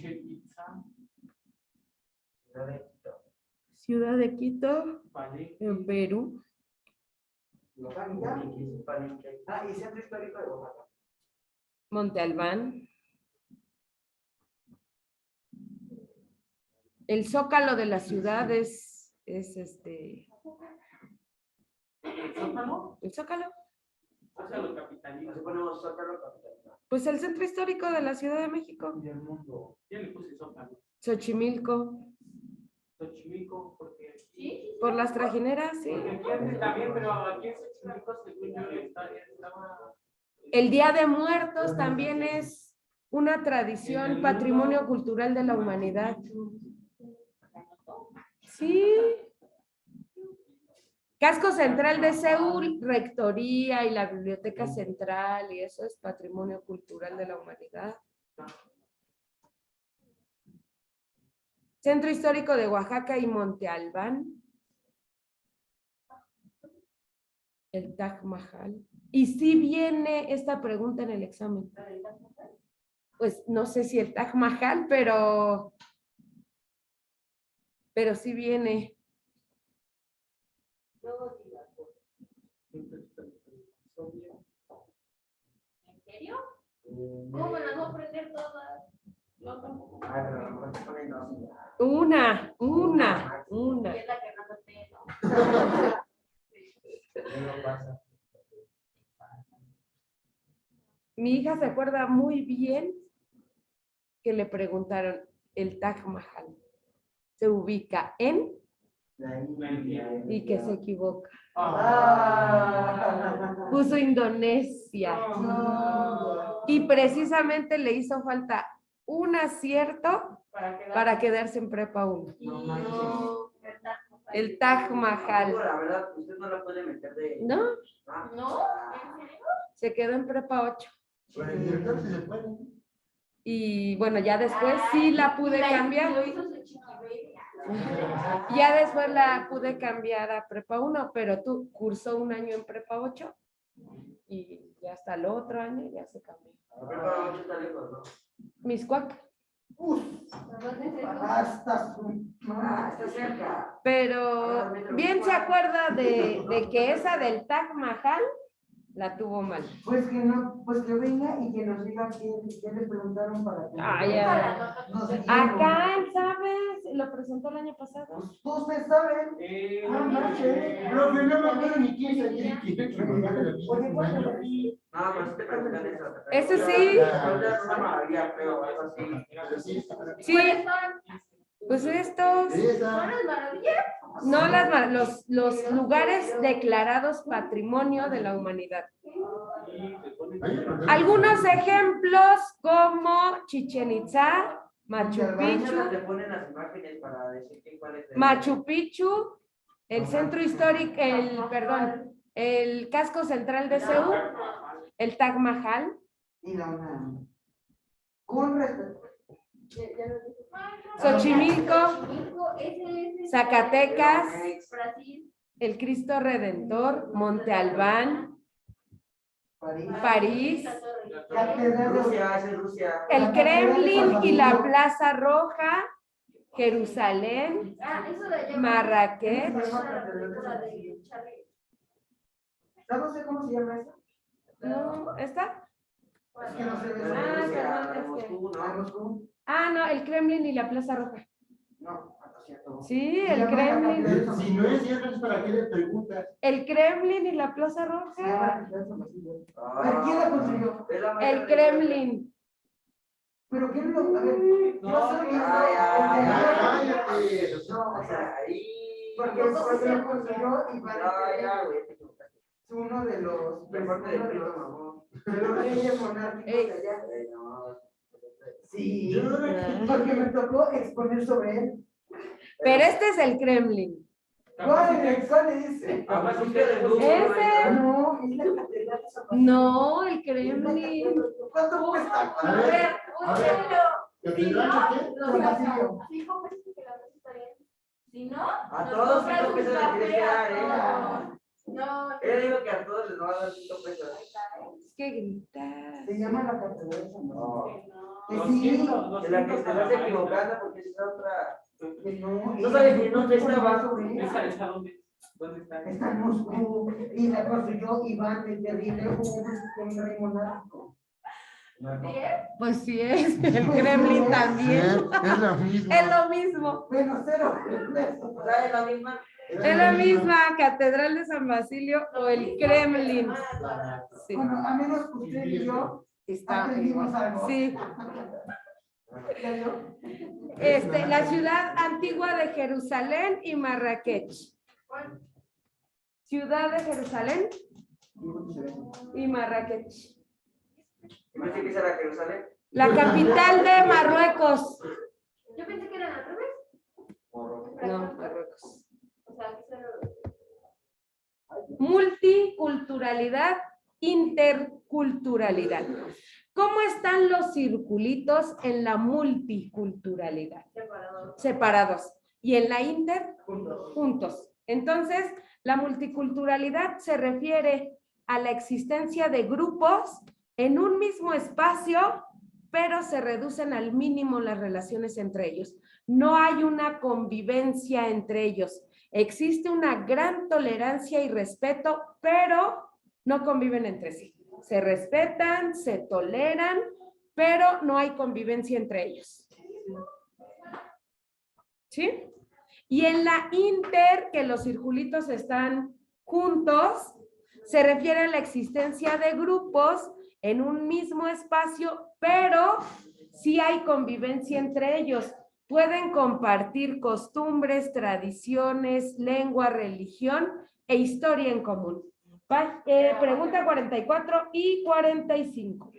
Ciudad de Quito en Perú. Y Centro Histórico de Oaxaca. Monte Albán. El zócalo de la ciudad es este. ¿El zócalo? Pues el centro histórico de la Ciudad de México. Y el mundo. Xochimilco. Sí. Por las trajineras, sí. También, pero aquí en Xochimilco, según yo, estaba... El Día de Muertos también es una tradición, patrimonio cultural de la humanidad. Sí. Casco Central de Seúl, rectoría y la biblioteca central, y eso es patrimonio cultural de la humanidad. Centro Histórico de Oaxaca y Monte Albán. El Taj Mahal. Y sí viene esta pregunta en el examen. Pues no sé si el Taj Mahal, pero sí viene. ¿En serio? ¿Cómo me las voy a aprender todas? No, tampoco. Una. Y es la que no sé, ¿no? Mi hija se acuerda muy bien que le preguntaron el Taj Mahal. Se ubica en y que se equivoca. Puso Indonesia. Y precisamente le hizo falta un acierto para quedarse en prepa 1. El Taj Mahal. La verdad, usted no la puede meter de. ¿No? ¿No? ¿En serio? Se quedó en prepa 8. Con el director sí se puede. Y bueno, ya después sí la pude cambiar. Lo hizo su chiqui. Ya después la pude cambiar a prepa 1, pero tú cursó un año en prepa 8 y ya hasta el otro año ya se cambió. Prepa 8 está lejos, ¿no? Miscuac. Está cerca. Pero bien se acuerda de que esa del Taj Mahal la tuvo mal. Pues que venga y que nos diga qué le preguntaron para que. Ya. Nos guíen. Acá, ¿sabes? Lo presentó el año pasado. Pues ustedes saben. No sé. Profe, no me acuerdo ni quién es el que me mandaron el mismo año. No, pero sí te preguntan eso. Ese sí. Una maravilla, pero algo así. Pero sí, Sí. Pues estos. esa. No los lugares declarados patrimonio de la humanidad. Algunos ejemplos como Chichén Itzá, Machu Picchu, Te ponen las imágenes para decir cuál es. Machu Picchu, el centro histórico, el casco central de Seúl, el Taj Mahal. Y la UNAM. Con respeto. Xochimilco, Ese Zacatecas, Brasil. el Cristo Redentor, Monte Albán, París, Catedral de Rusia, es en Rusia. el Kremlin y la Plaza Roja, Jerusalén, Ah, eso de allá. Marrakech. La película de Charlie. No sé cómo se llama eso. ¿No? ¿Está? Es que no sé de Ah, eso. perdón, es que- Moscú. Ah, no, el Kremlin y la Plaza Roja. No, lo siento. Sí, Se el llama la Kremlin. catedral de Si no es cierto, ¿para qué le preguntas? El Kremlin y la Plaza Se llama Roja. la catedral de San Basilio. A ver, ¿quién la construyó? El Kremlin. Pero quién lo, a ver, yo soy Cállate. No, o sea, porque lo construyó Iván es uno de los reyes monárquicos de allá. Sí, porque me tocó exponer sobre él. Pero este es el Kremlin. ¿Cuál es ese? Ese. No, es la catedral de San Basilio. No, el Kremlin. ¿Cuánto cuesta? A ver, un a ver. cero. ¿Catedral Si qué? no, San Basilio. 5 pesos que la mesa está bien. Si no, A nos todos compras 5 un pesos le café tienes que dar, a todos. No, Ella dijo que a todos les va a dar 5 pesos. Es que grita. Se llama la catedral de San Basilio. No. Que sí, De la que te estás equivocando porque es otra. que no. No sabes ni dónde estaba. ¿Dónde está? Está en Moscú y la construyó Iván el Terrible, un rey monárquico. Pues sí es. El Kremlin también. Es lo mismo. Es lo mismo. Bueno, cero. O sea, es la misma. Es la misma Catedral de San Basilio o el Kremlin. Sí. Bueno, a menos que usted y yo Está aprendimos igual. algo. Sí. ¿Ya vio? La ciudad antigua de Jerusalén y Marrakech. Ciudad de Jerusalén y Marrakech. Yo pensé que esa era Jerusalén. La capital de Marruecos. yo pensé que eran al revés. No, Marruecos. O sea, que solo. Multiculturalidad, interculturalidad. ¿Cómo están los circulitos en la multiculturalidad? Separados. ¿Y en la inter? Juntos. Entonces, la multiculturalidad se refiere a la existencia de grupos en un mismo espacio, pero se reducen al mínimo las relaciones entre ellos. No hay una convivencia entre ellos. Existe una gran tolerancia y respeto, pero no conviven entre sí. Se respetan, se toleran, pero no hay convivencia entre ellos. ¿Sí? Y en la inter, que los circulitos están juntos, se refiere a la existencia de grupos en un mismo espacio, pero sí hay convivencia entre ellos. Pueden compartir costumbres, tradiciones, lengua, religión e historia en común. Pregunta 44 y 45.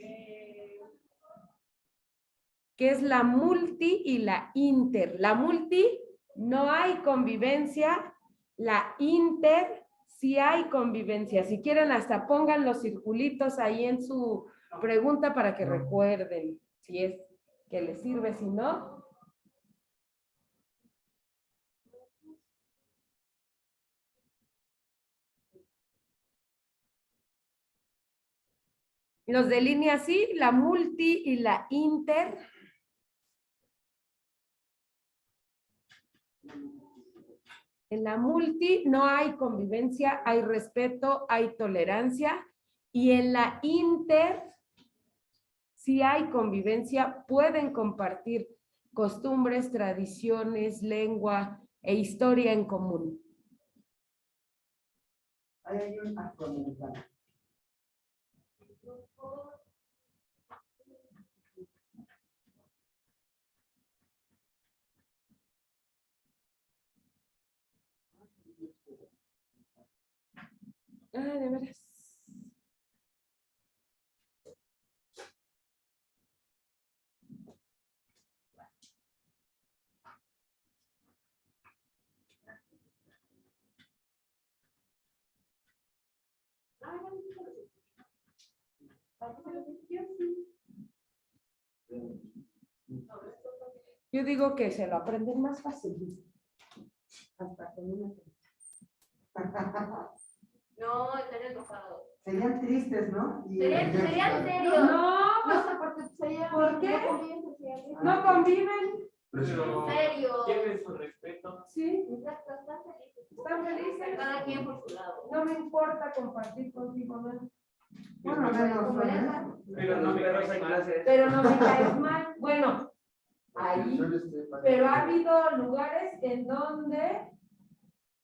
¿Qué es la multi y la inter? La multi, no hay convivencia. La inter, sí hay convivencia. Si quieren, hasta pongan los circulitos ahí en su pregunta para que recuerden si es que les sirve, si no. Los de línea sí, la multi y la inter. En la multi no hay convivencia, hay respeto, hay tolerancia. Y en la inter, sí hay convivencia, pueden compartir costumbres, tradiciones, lengua e historia en común. Ahí hay un afroamericano. Ah, de veras. Yo digo que se lo aprenden más fácil. Hasta con una. No, estaría enojado. Serían tristes, ¿no? Y- Serían serios. No, No sé por qué sería. ¿por qué? no conviven sociales. no conviven. En serio. Tienen su respeto. Sí, Exacto, están felices. están felices. Cada quien por su lado. No me importa compartir contigo, ¿no? Bueno, Como deja. Pero no me Pero caes hay mal. clases. Pero no me caes mal. Bueno, ahí. Pero ha habido lugares en donde,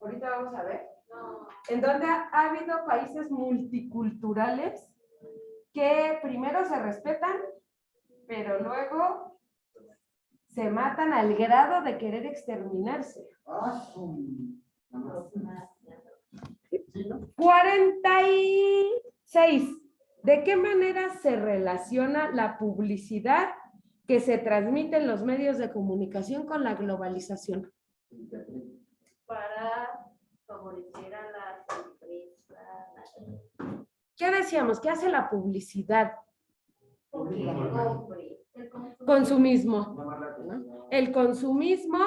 ahorita vamos a ver, No. en donde ha habido países multiculturales que primero se respetan, pero luego se matan al grado de querer exterminarse. 46. ¿De qué manera se relaciona la publicidad que se transmite en los medios de comunicación con la globalización? Para favorecer a las empresas. ¿Qué decíamos? ¿Qué hace la publicidad? Que compre. Consumismo, ¿no? El consumismo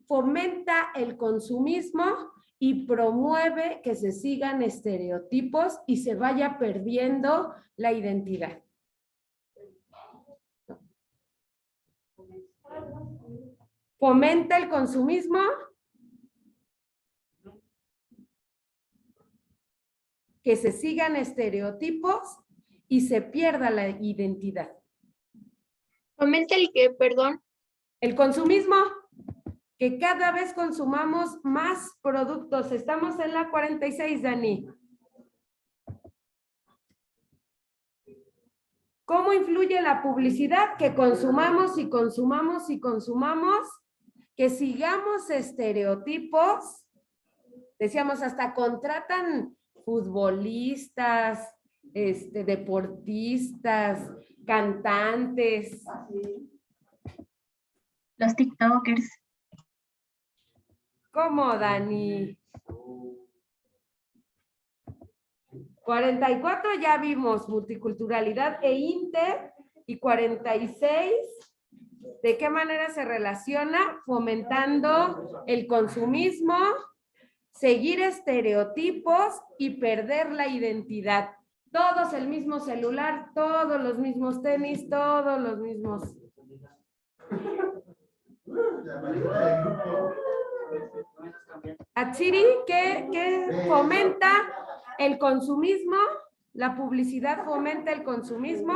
fomenta el consumismo y promueve que se sigan estereotipos y se vaya perdiendo la identidad. Fomenta el consumismo, que se sigan estereotipos y se pierda la identidad. Fomenta el que, perdón. El consumismo, que cada vez consumamos más productos. Estamos en la 46, Dani. ¿Cómo influye la publicidad? Que consumamos y consumamos y consumamos, que sigamos estereotipos. Decíamos, hasta contratan futbolistas, deportistas, cantantes. Los TikTokers. ¿Cómo, Dani? 44 ya vimos multiculturalidad e inter, y 46, ¿de qué manera se relaciona? Fomentando el consumismo, seguir estereotipos y perder la identidad. Todos el mismo celular, todos los mismos tenis, todos los mismos. Atsiri, ¿qué fomenta el consumismo? La publicidad fomenta el consumismo,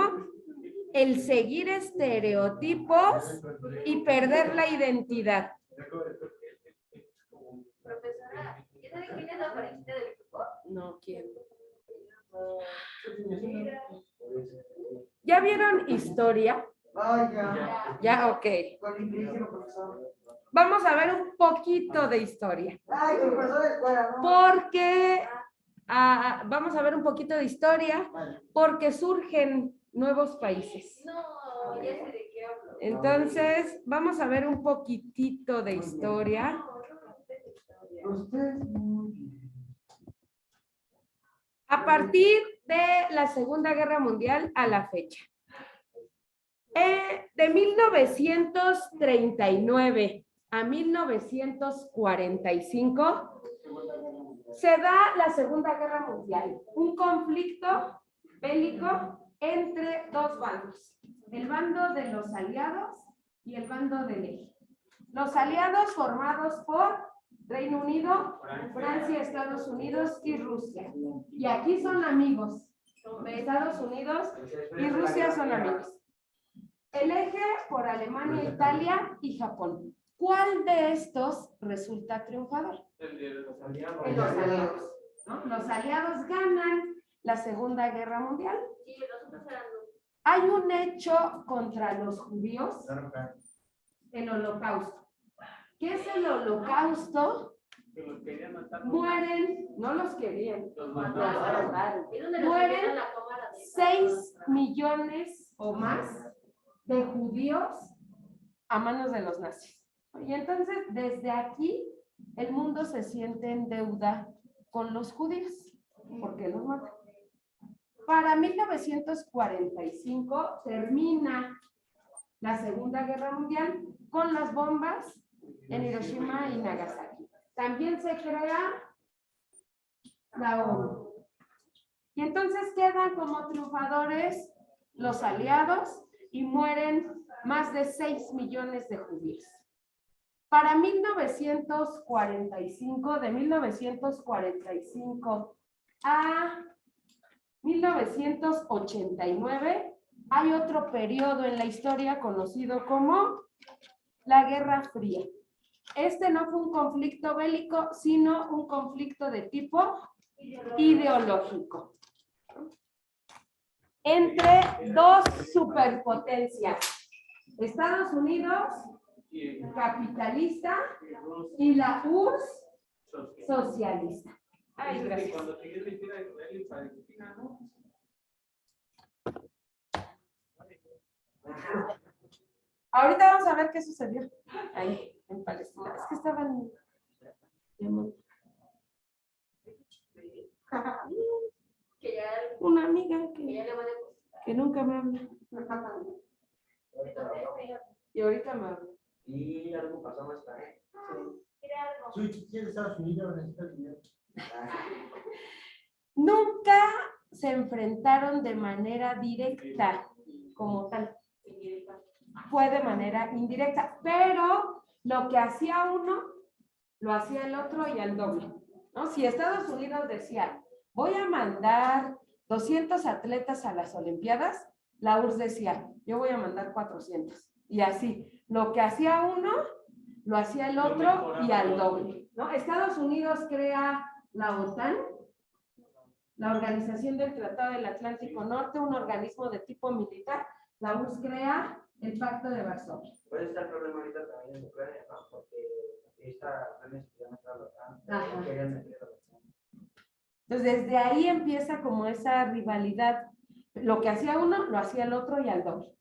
el seguir estereotipos y perder la identidad. Profesora, ¿ya sabe quién es la parejita del grupo? No quiero. ¿Ya vieron historia? Ay, ya. Ya, ok. Con mi queridísimo profesor. Vamos a ver un poquito de historia. Ay, con el profesor de escuela, ¿no? Porque vamos a ver un poquito de historia, porque surgen nuevos países. No, ya sé de qué hablo. Entonces, vamos a ver un poquitito de historia. No, no sé de historia. Usted muy bien. A partir de la Segunda Guerra Mundial a la fecha. De 1939 a 1945 se da la Segunda Guerra Mundial, un conflicto bélico entre dos bandos, el bando de los aliados y el bando del eje. Los aliados formados por Reino Unido, Francia, Estados Unidos y Rusia. Y aquí son amigos. Estados Unidos y Rusia son amigos. El eje por Alemania, Italia y Japón. ¿Cuál de estos resulta triunfador? El de los aliados. Los aliados, ¿no? Los aliados ganan la Segunda Guerra Mundial. Sí, los otros eran los. Hay un hecho contra los judíos, el Holocausto. ¿Qué es el Holocausto? Que los querían matar. Mueren, no los querían, Los los mataron. mataron. ¿Y dónde los Mueren metieron la cámara de 6 millones o más de judíos a manos de los nazis. Y entonces, desde aquí, el mundo se siente en deuda con los judíos, porque los matan. Para 1945 termina la Segunda Guerra Mundial con las bombas en Hiroshima y Nagasaki. También se crea la ONU. Y entonces quedan como triunfadores los aliados, y mueren más de 6 millones de judíos. Para 1945, de 1945 a 1989, hay otro periodo en la historia conocido como la Guerra Fría. Este no fue un conflicto bélico, sino un conflicto de tipo ideológico entre dos superpotencias, Estados Unidos capitalista y la URSS socialista. Ay, gracias. Cuando te quieres ir a Israel y Palestina, ¿no? Ahorita vamos a ver qué sucedió ahí en Palestina. Es que estaban Que ya, una amiga que ya le van a depositar. que nunca me habla. Y ahorita me habla. Y algo pasó más tarde. Mira algo. Si es de Estados Unidos, necesita dinero. Nunca se enfrentaron de manera directa como tal. Fue de manera indirecta, pero lo que hacía uno, lo hacía el otro y al doble, ¿no? Si Estados Unidos decía, voy a mandar 200 atletas a las Olimpiadas, la URSS decía, yo voy a mandar 400. Y así, lo que hacía uno, lo hacía el otro y al doble, ¿no? Estados Unidos crea la OTAN, la Organización del Tratado del Atlántico Norte, un organismo de tipo militar. La URSS crea el Pacto de Varsovia. Puede estar el problema ahorita también en Ucrania, ¿no? Porque esta Ucrania se llama la OTAN, Ajá. querían meter a la OTAN. Entonces, desde ahí empieza como esa rivalidad. Lo que hacía uno, lo hacía el otro y al doble.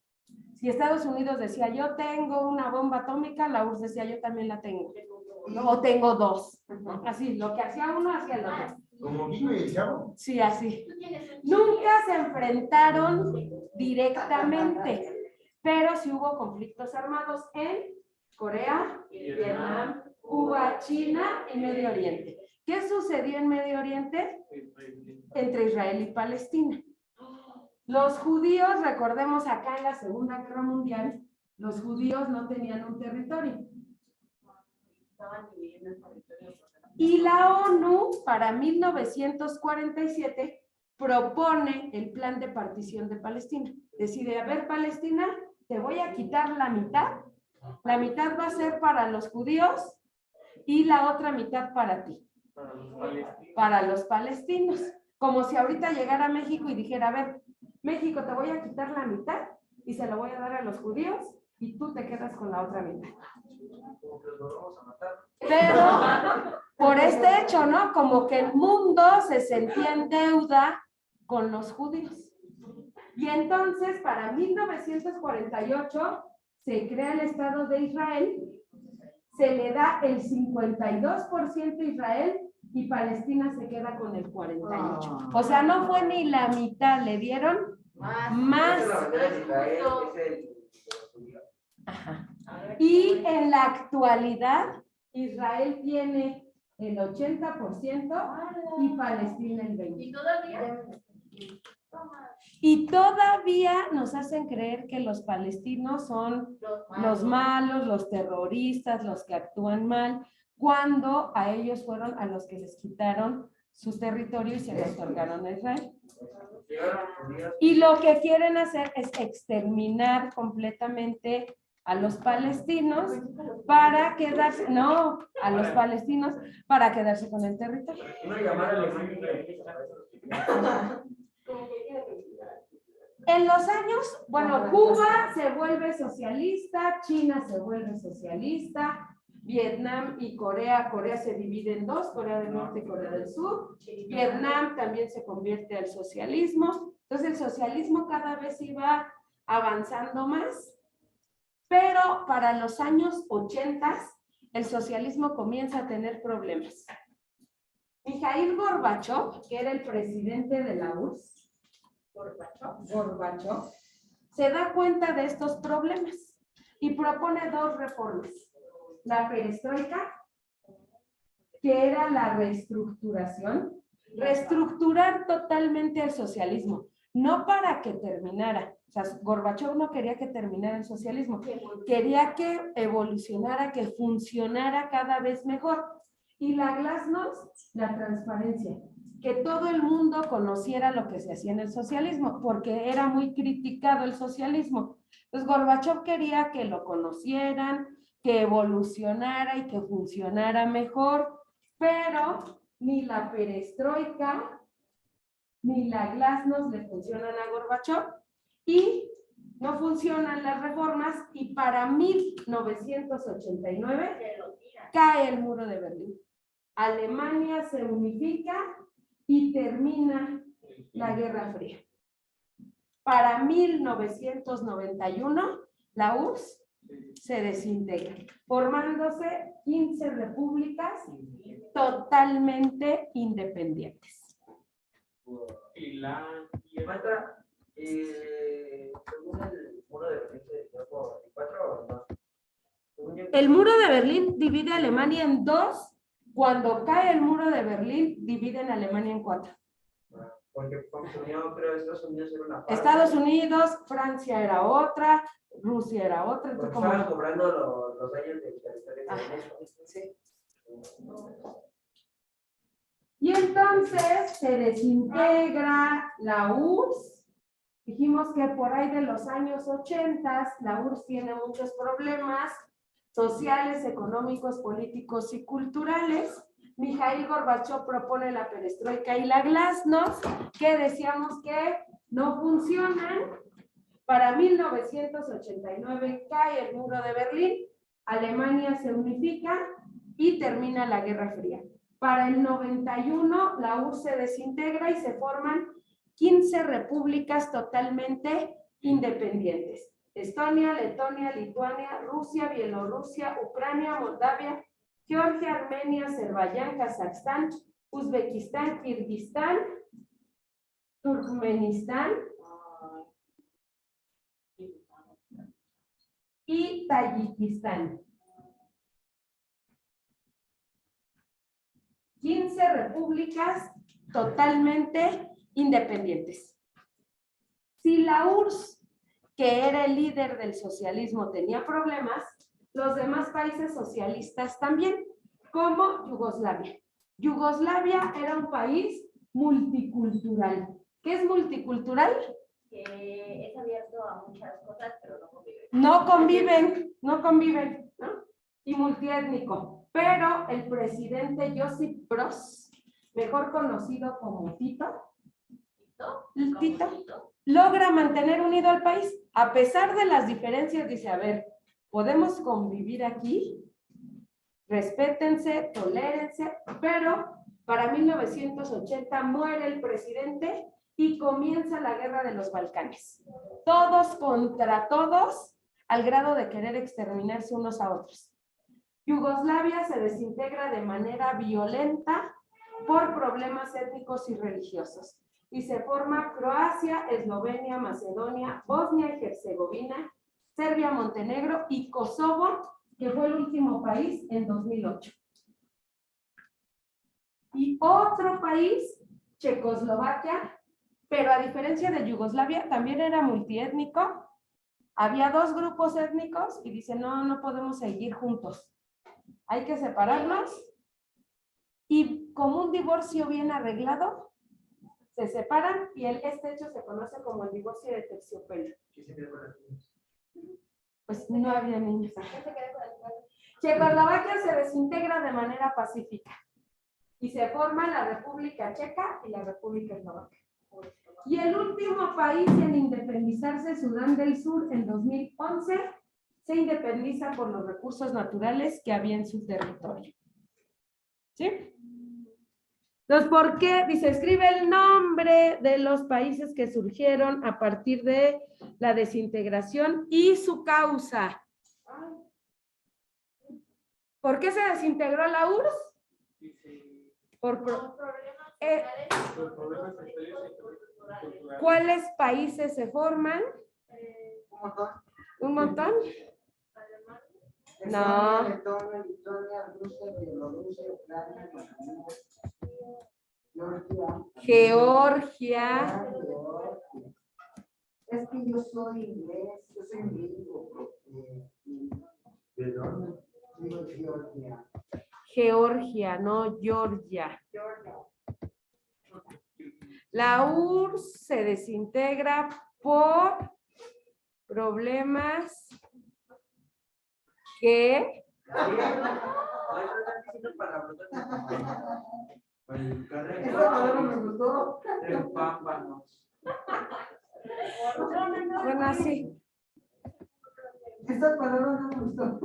Si Estados Unidos decía, yo tengo una bomba atómica, la URSS decía, yo también la tengo. ¿No? O tengo dos. ¿No? Así, lo que hacía uno, hacía el otro. Como Guino y el Chavo. Sí, así. Tú tienes un Nunca se enfrentaron directamente, pero sí hubo conflictos armados en Corea, Vietnam, Cuba, China y Medio Oriente. ¿Qué sucedió en Medio Oriente? Entre Israel y Palestina. Los judíos, recordemos acá en la Segunda Guerra Mundial, los judíos no tenían un territorio. estaban dividiendo el territorio. Y la ONU, para 1947, propone el plan de partición de Palestina. Decide, a ver, Palestina, te voy a quitar la mitad va a ser para los judíos y la otra mitad para ti, para los palestinos. Como si ahorita llegara a México y dijera, a ver, México, te voy a quitar la mitad y se la voy a dar a los judíos y tú te quedas con la otra mitad. Como que los vamos a matar. Pero por este hecho, ¿no? Como que el mundo se sentía en deuda con los judíos. Y entonces, para 1948, se crea el Estado de Israel, se le da el 52% a Israel y Palestina se queda con el 48%. O sea, no fue ni la mitad, le dieron más. Esa es la bandera de Israel, es el- Ajá. Y en la actualidad, Israel tiene el 80% y Palestina el 20%. Y todavía. Y todavía nos hacen creer que los palestinos son los malos, los terroristas, los que actúan mal, cuando a ellos fueron a los que les quitaron su territorio y se lo otorgaron a Israel. llegaron judíos. Y lo que quieren hacer es exterminar completamente a los palestinos para quedarse, no, a los palestinos para quedarse con el territorio. Una llamada alemana. En los años, bueno, Cuba se vuelve socialista, China se vuelve socialista, Vietnam y Corea se divide en dos, Corea del Norte y Corea del Sur. Vietnam también se convierte al socialismo. Entonces el socialismo cada vez iba avanzando más, pero para los años 80 el socialismo comienza a tener problemas. Mikhail Gorbachev, que era el presidente de la URSS, Gorbachev, se da cuenta de estos problemas y propone dos reformas. La perestroika, que era la reestructuración, reestructurar totalmente el socialismo, no para que terminara. O sea, Gorbachov no quería que terminara el socialismo, quería que evolucionara, que funcionara cada vez mejor. Y la glasnost, la transparencia, que todo el mundo conociera lo que se hacía en el socialismo, porque era muy criticado el socialismo. Entonces Gorbachov quería que lo conocieran, que evolucionara y que funcionara mejor, pero ni la perestroika ni la glasnost le funcionan a Gorbachov y no funcionan las reformas, y para 1989 cae el muro de Berlín. Alemania se unifica y termina la Guerra Fría. Para 1991 la URSS se desintegra, formándose 15 repúblicas totalmente independientes. Maestra, según el muro de Berlín se dio por 24 o no. El muro de Berlín divide a Alemania en dos. Cuando cae el muro de Berlín, dividen a Alemania en 4. Porque como se unió, creo, Estados Unidos era una parte. Estados Unidos, Francia era otra, Rusia era otra. Porque Como... estaban cobrando los años de territorio. Sí. Y entonces se desintegra la URSS. Dijimos que por ahí de los años 80 la URSS tiene muchos problemas sociales, económicos, políticos y culturales. Mikhail Gorbachov propone la perestroika y la glasnost, que decíamos que no funcionan. Para 1989 cae el muro de Berlín, Alemania se unifica y termina la Guerra Fría. Para el 91 la URSS se desintegra y se forman 15 repúblicas totalmente independientes. Estonia, Letonia, Lituania, Rusia, Bielorrusia, Ucrania, Moldavia, Georgia, Armenia, Azerbaiyán, Kazajstán, Uzbekistán, Kirguistán, Turkmenistán y Tayikistán. 15 repúblicas totalmente independientes. Si la URSS, que era el líder del socialismo, tenía problemas, los demás países socialistas también, como Yugoslavia. Yugoslavia era un país multicultural. ¿Qué es multicultural? Que es abierto a muchas cosas, pero no conviven. No conviven, ¿no? Y multiétnico. Pero el presidente Josip Broz, mejor conocido como Tito, logra mantener unido al país. A pesar de las diferencias, dice, a ver, podemos convivir aquí, respétense, tolérense, pero para 1980 muere el presidente y comienza la guerra de los Balcanes. Todos contra todos, al grado de querer exterminarse unos a otros. Yugoslavia se desintegra de manera violenta por problemas étnicos y religiosos. Y se forma Croacia, Eslovenia, Macedonia, Bosnia y Herzegovina, Serbia, Montenegro y Kosovo, que fue el último país en 2008. Y otro país, Checoslovaquia, pero a diferencia de Yugoslavia, también era multiétnico. Había dos grupos étnicos y dice, no podemos seguir juntos. Hay que separarnos. Y como un divorcio bien arreglado, se separan y este hecho se conoce como el divorcio de terciopelo. Pues no había niños. Checoslovaquia se desintegra de manera pacífica y se forma la República Checa y la República Eslovaca. Y el último país en independizarse, Sudán del Sur, en 2011, se independiza por los recursos naturales que había en su territorio. ¿Sí? Entonces, ¿por qué? Dice, escribe el nombre de los países que surgieron a partir de la desintegración y su causa. ¿Por qué se desintegró la URSS? Por problemas sociales. ¿Cuáles países se forman? ¿Un montón? No. Letonia, Lituania, Rusia, Bielorrusia, Ucrania, Georgia. yo soy inglés, yo soy gringo. ¿De dónde? Digo Georgia. Georgia, no Georgia. La URSS se desintegra por problemas que Esa palabra me gustó. bueno, así. Esa palabra no me gustó.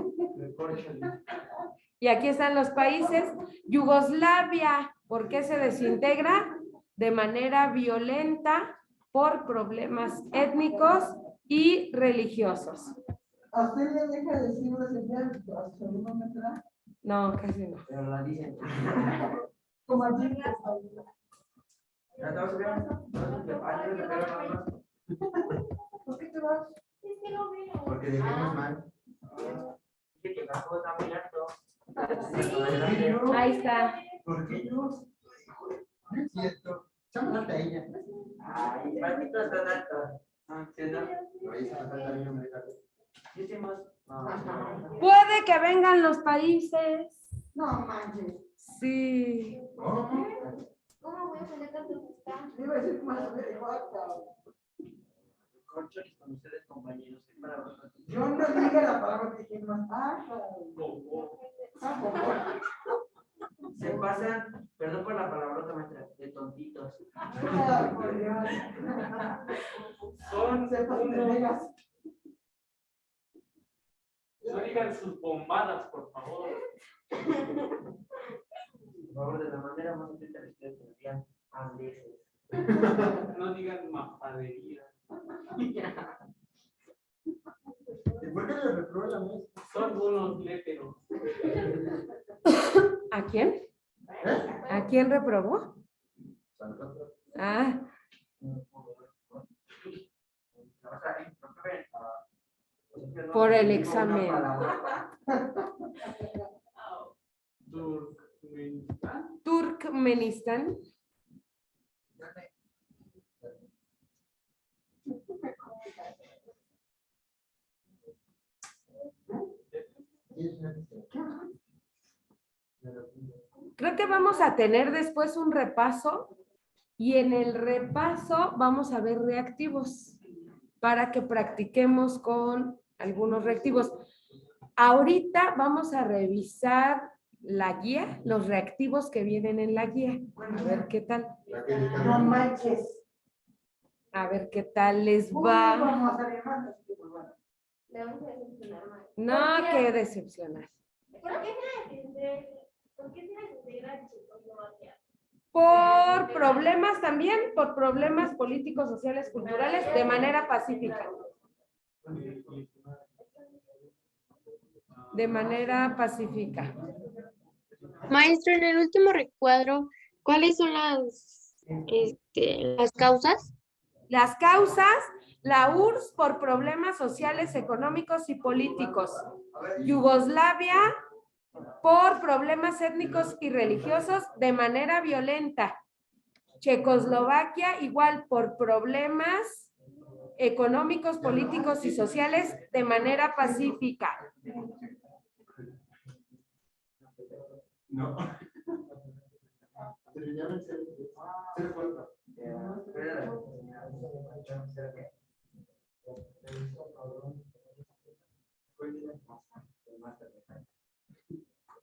Y aquí están los países. Yugoslavia, ¿por qué se desintegra? De manera violenta por problemas étnicos y religiosos. ¿A usted le deja decir una señal a su alumno mental? No, casi no. Pero la dicen. Como allí. Ya te vas a ver. Antes de pegar más. ¿Por qué te vas? Es que no veo. Porque dijimos mal. Dice que la cosa está muy alto. Ahí está. ¿Por qué yo? No es cierto. Echamos alta a ella. Ay, maldito está alto. Ah, ¿sí, no? No, ahí se me falta a mí, hombre. Hicimos. Puede que vengan los países. No manches. Sí. ¿No? ¿Cómo voy a poner tanto está? Le iba a decir más averiguado. Corchones con ustedes, compañeros. ¿Qué palabra? Yo no diga la palabra que dije más. Se pasan, perdón por la palabrota maestra, de tontitos. Por Dios. Son Se pasan de unos. vegas. No digan sus bombadas, por favor. Por favor, de la manera más inteligente que dirían angleses. No digan majadería. ¿Y por qué le reprobé la maestra? Son unos léperos. ¿A quién? ¿Eh? ¿A quién reprobó? Ah, por el examen. Turkmenistán. Turkmenistán. Creo que vamos a tener después un repaso y en el repaso vamos a ver reactivos para que practiquemos con algunos reactivos. Ahorita vamos a revisar la guía, los reactivos que vienen en la guía. A ver qué tal. No manches. A ver qué tal les Uy, va. vamos a salir más. Pues bueno. Le vamos a decepcionar más. No, qué decepcionar. ¿Por qué se desintegra Checoslovaquia? Por problemas también, por problemas políticos, sociales, culturales, de manera pacífica. De manera pacífica. Maestro, en el último recuadro, ¿cuáles son las causas? Las causas, la URSS por problemas sociales, económicos y políticos. Yugoslavia por problemas étnicos y religiosos de manera violenta. Checoslovaquia igual por problemas económicos, políticos y sociales de manera pacífica. No. Terminaron 0-4.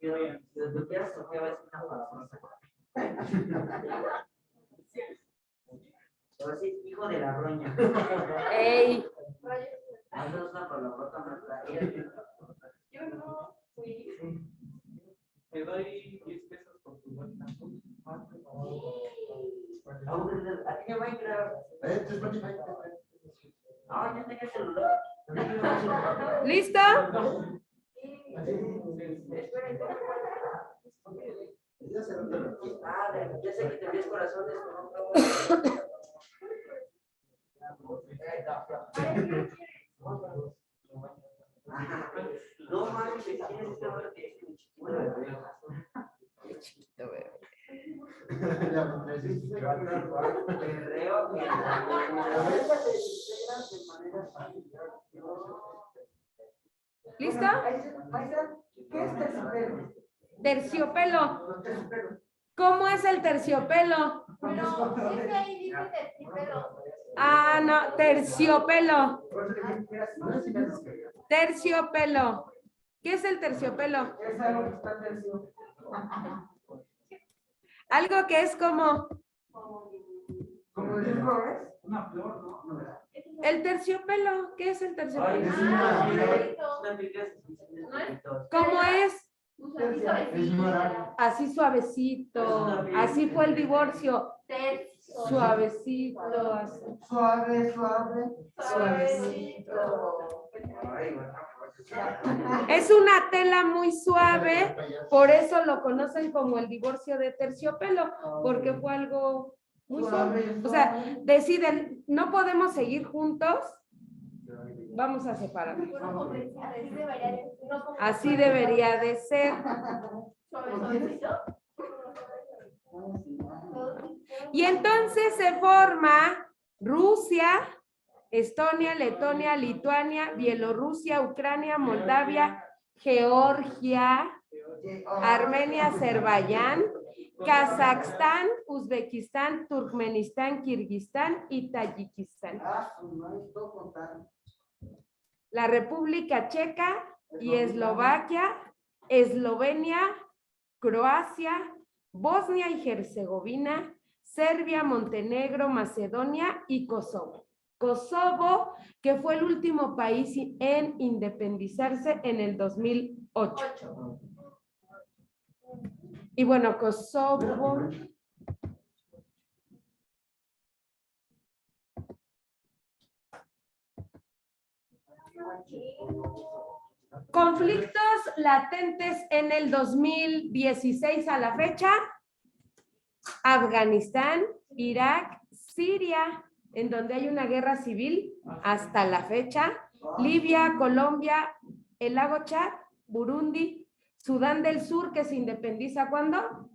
Desde que has tocado es una palabrota. Te voy a decir, hijo de la roña. ¡Ey! Esa es una palabrota maestra. Yo no fui. Te doy 10 pesos por tu vuelta. A ti me va a entrar. Tu Spotify. No, yo tengo el celular. ¿Listo? Ya sé que te ves corazones. No manches, ¿quién es este hombre que es chiquito? Qué chiquito, bebé. Berreo y ¿Listo? Maestra, ¿qué es terciopelo? Terciopelo. Los terciopelos. ¿Cómo es el terciopelo? Pero sí que ahí dice terciopelo. Ah, no, terciopelo. Por eso le dije que era terciopelo. Terciopelo. ¿Qué es el terciopelo? Es algo que está tercio. Algo que es como Como el libro es. una flor, ¿no? No, ¿verdad? el terciopelo. ¿Qué es el Ay, terciopelo? es Ah, una bonito. una pica chiquitos. ¿Cómo es? Así suavecito. Así suavecito. Así fue el divorcio. Tercio. Suavecito. Así. Suave, suave. Suavecito. Ay, bueno. Es una tela muy suave, por eso lo conocen como el divorcio de terciopelo, porque fue algo muy suave. O sea, deciden, no podemos seguir juntos, vamos a separarnos. Así debería de ser. No como Así debería de ser. suavecito. Y entonces se forma Rusia, Estonia, Letonia, Lituania, Bielorrusia, Ucrania, Moldavia, Georgia, Armenia, Azerbaiyán, Kazajstán, Uzbekistán, Turkmenistán, Kirguistán y Tayikistán. La República Checa y Eslovaquia, Eslovenia, Croacia, Bosnia y Herzegovina, Serbia, Montenegro, Macedonia y Kosovo. Kosovo, que fue el último país en independizarse en el 2008. Y bueno, Kosovo. Conflictos latentes en el 2016 a la fecha. Afganistán, Irak, Siria, en donde hay una guerra civil hasta la fecha. Libia, Colombia, el lago Chad, Burundi, Sudán del Sur, que se independiza ¿cuándo?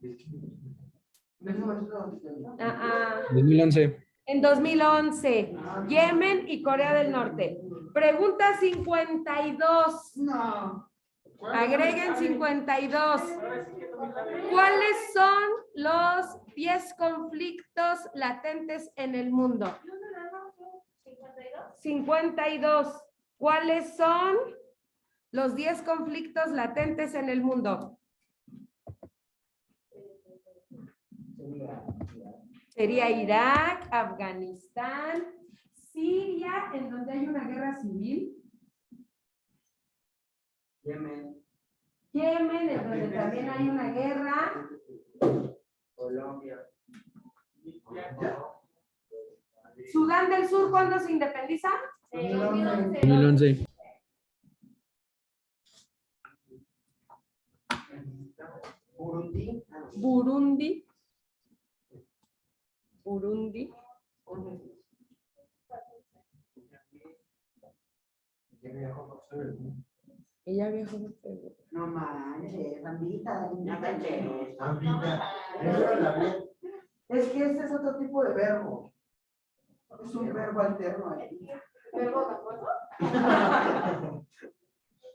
2011. En 2011. Yemen y Corea del Norte. Pregunta 52. No. Agreguen 52. ¿Cuáles son los 10 conflictos latentes en el mundo? 52. ¿Cuáles son los 10 conflictos latentes en el mundo? Sería Irak, Afganistán, Siria, en donde hay una guerra civil. Yemen, Yemen, en donde también hay una guerra. Colombia. Sudán del Sur, ¿cuándo se independiza? 2011. Burundi. Burundi. Burundi. Ella viajó. No manches, Ambita. Ya caché. Es que ese es otro tipo de verbo. Es un verbo alterno ahí. ¿Verbo caposo?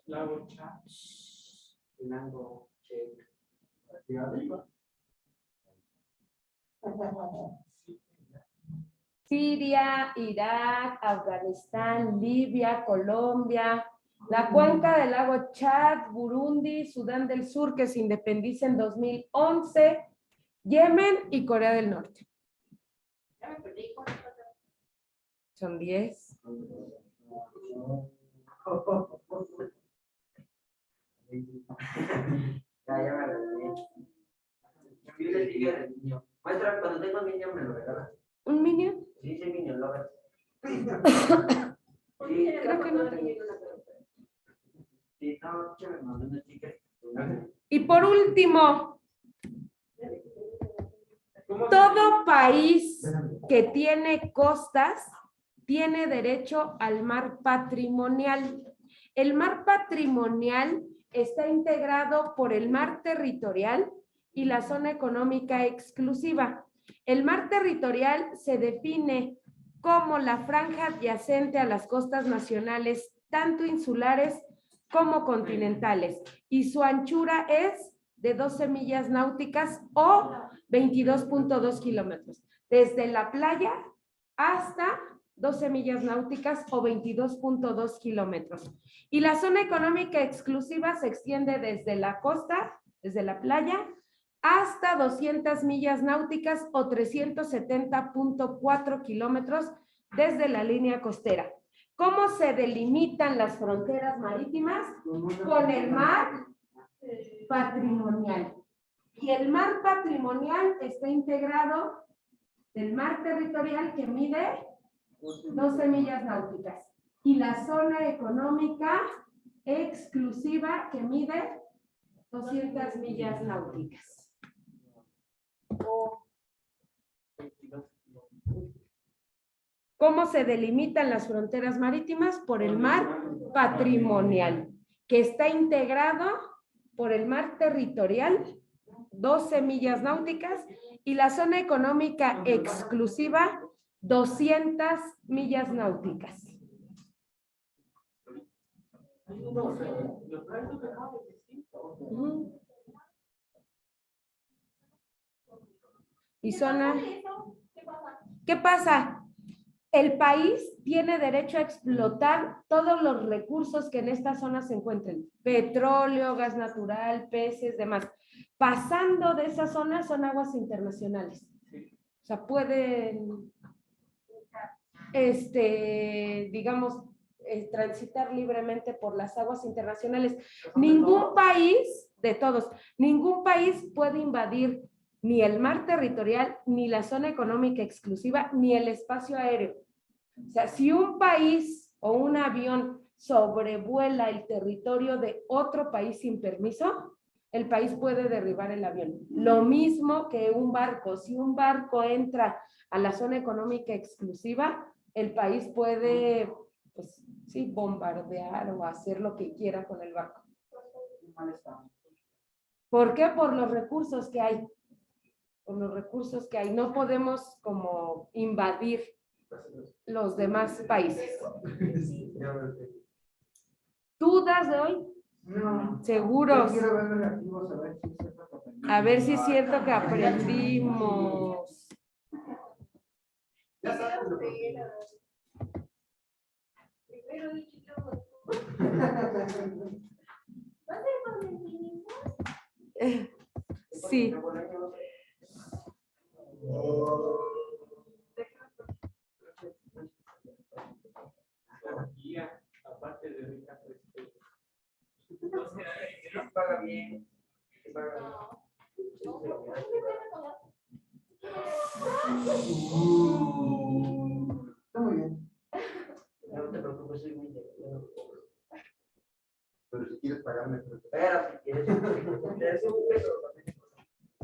La bocha. Finlandia, Checa. Siria, Irak, Afganistán, Libia, Colombia, la cuenca del lago Chad, Burundi, Sudán del Sur, que se independiza en 2011, Yemen y Corea del Norte. Ya me perdí. Son 10. Ya me rendí. Yo le dije al niño. Maestra, cuando tengo un niño me lo regala. ¿Un minion? Sí, sí, niño, lo ves. Sí, Creo que no tengo. sí, no, que me mandó una chica. Y por último, todo país que tiene costas tiene derecho al mar patrimonial. El mar patrimonial está integrado por el mar territorial y la zona económica exclusiva. El mar territorial se define como la franja adyacente a las costas nacionales, tanto insulares como continentales, y su anchura es de 12 millas náuticas o 22.2 kilómetros. Desde la playa hasta 12 millas náuticas o 22.2 kilómetros. Y la zona económica exclusiva se extiende desde la costa, desde la playa, hasta 200 millas náuticas o 370.4 kilómetros desde la línea costera. ¿Cómo se delimitan las fronteras marítimas? Con el mar patrimonial. Y el mar patrimonial está integrado del mar territorial que mide 12 millas náuticas. Y la zona económica exclusiva que mide 200 millas náuticas. ¿Cómo se delimitan las fronteras marítimas? Por el mar patrimonial, que está integrado por el mar territorial, 12 millas náuticas, y la zona económica exclusiva, 200 millas náuticas. Y zona... ¿Qué pasa? El país tiene derecho a explotar todos los recursos que en esta zona se encuentren. Petróleo, gas natural, peces, demás. Pasando de esa zona son aguas internacionales. O sea, pueden, digamos, transitar libremente por las aguas internacionales. Ningún país, de todos, ningún país puede invadir ni el mar territorial, ni la zona económica exclusiva, ni el espacio aéreo. O sea, si un país o un avión sobrevuela el territorio de otro país sin permiso, el país puede derribar el avión. Lo mismo que un barco. Si un barco entra a la zona económica exclusiva, el país puede, pues, sí, bombardear o hacer lo que quiera con el barco. ¿Por qué? Por los recursos que hay. Por los recursos que hay. No podemos como invadir los demás países. ¿Dudas de hoy? No. ¿Seguros? Yo quiero ver los reactivos, a ver si es cierto que A ver si es cierto que aprendimos. Ya sabes lo que Primero y luego. Sí. Guía, aparte de rica frescura. Se paga bien. Se paga Está muy bien. bien. No te preocupes, soy muy bien. Pero si quieres pagarme, pero Pero si quieres, te hace un peso.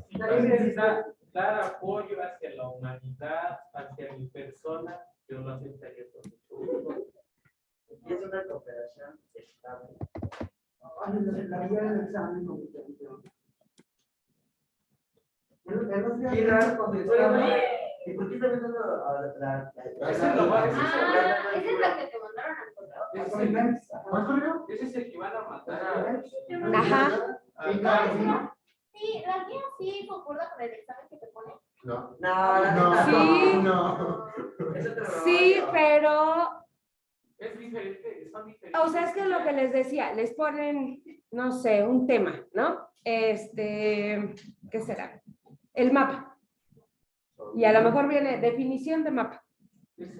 Si necesita dar apoyo hacia la humanidad, hacia mi persona, yo lo aceptaría con mucho gusto. Y es una cooperación estable. La guía del examen. Qué raro contestaba. ¿Y por qué está viendo la... Ese es lo más- Ah, esa es la que te mandaron al correo. ¿Cuál correo? Ese es el que van a mandar Ajá. a Sí, la guía sí concuerda con el examen que te pone. no. No, Sí. No. Eso te lo Sí, pero, Es diferente, son diferentes. o sea, es que lo que les decía, les ponen, no sé, un tema, ¿no? ¿Qué será? El mapa. Y a lo mejor viene definición de mapa.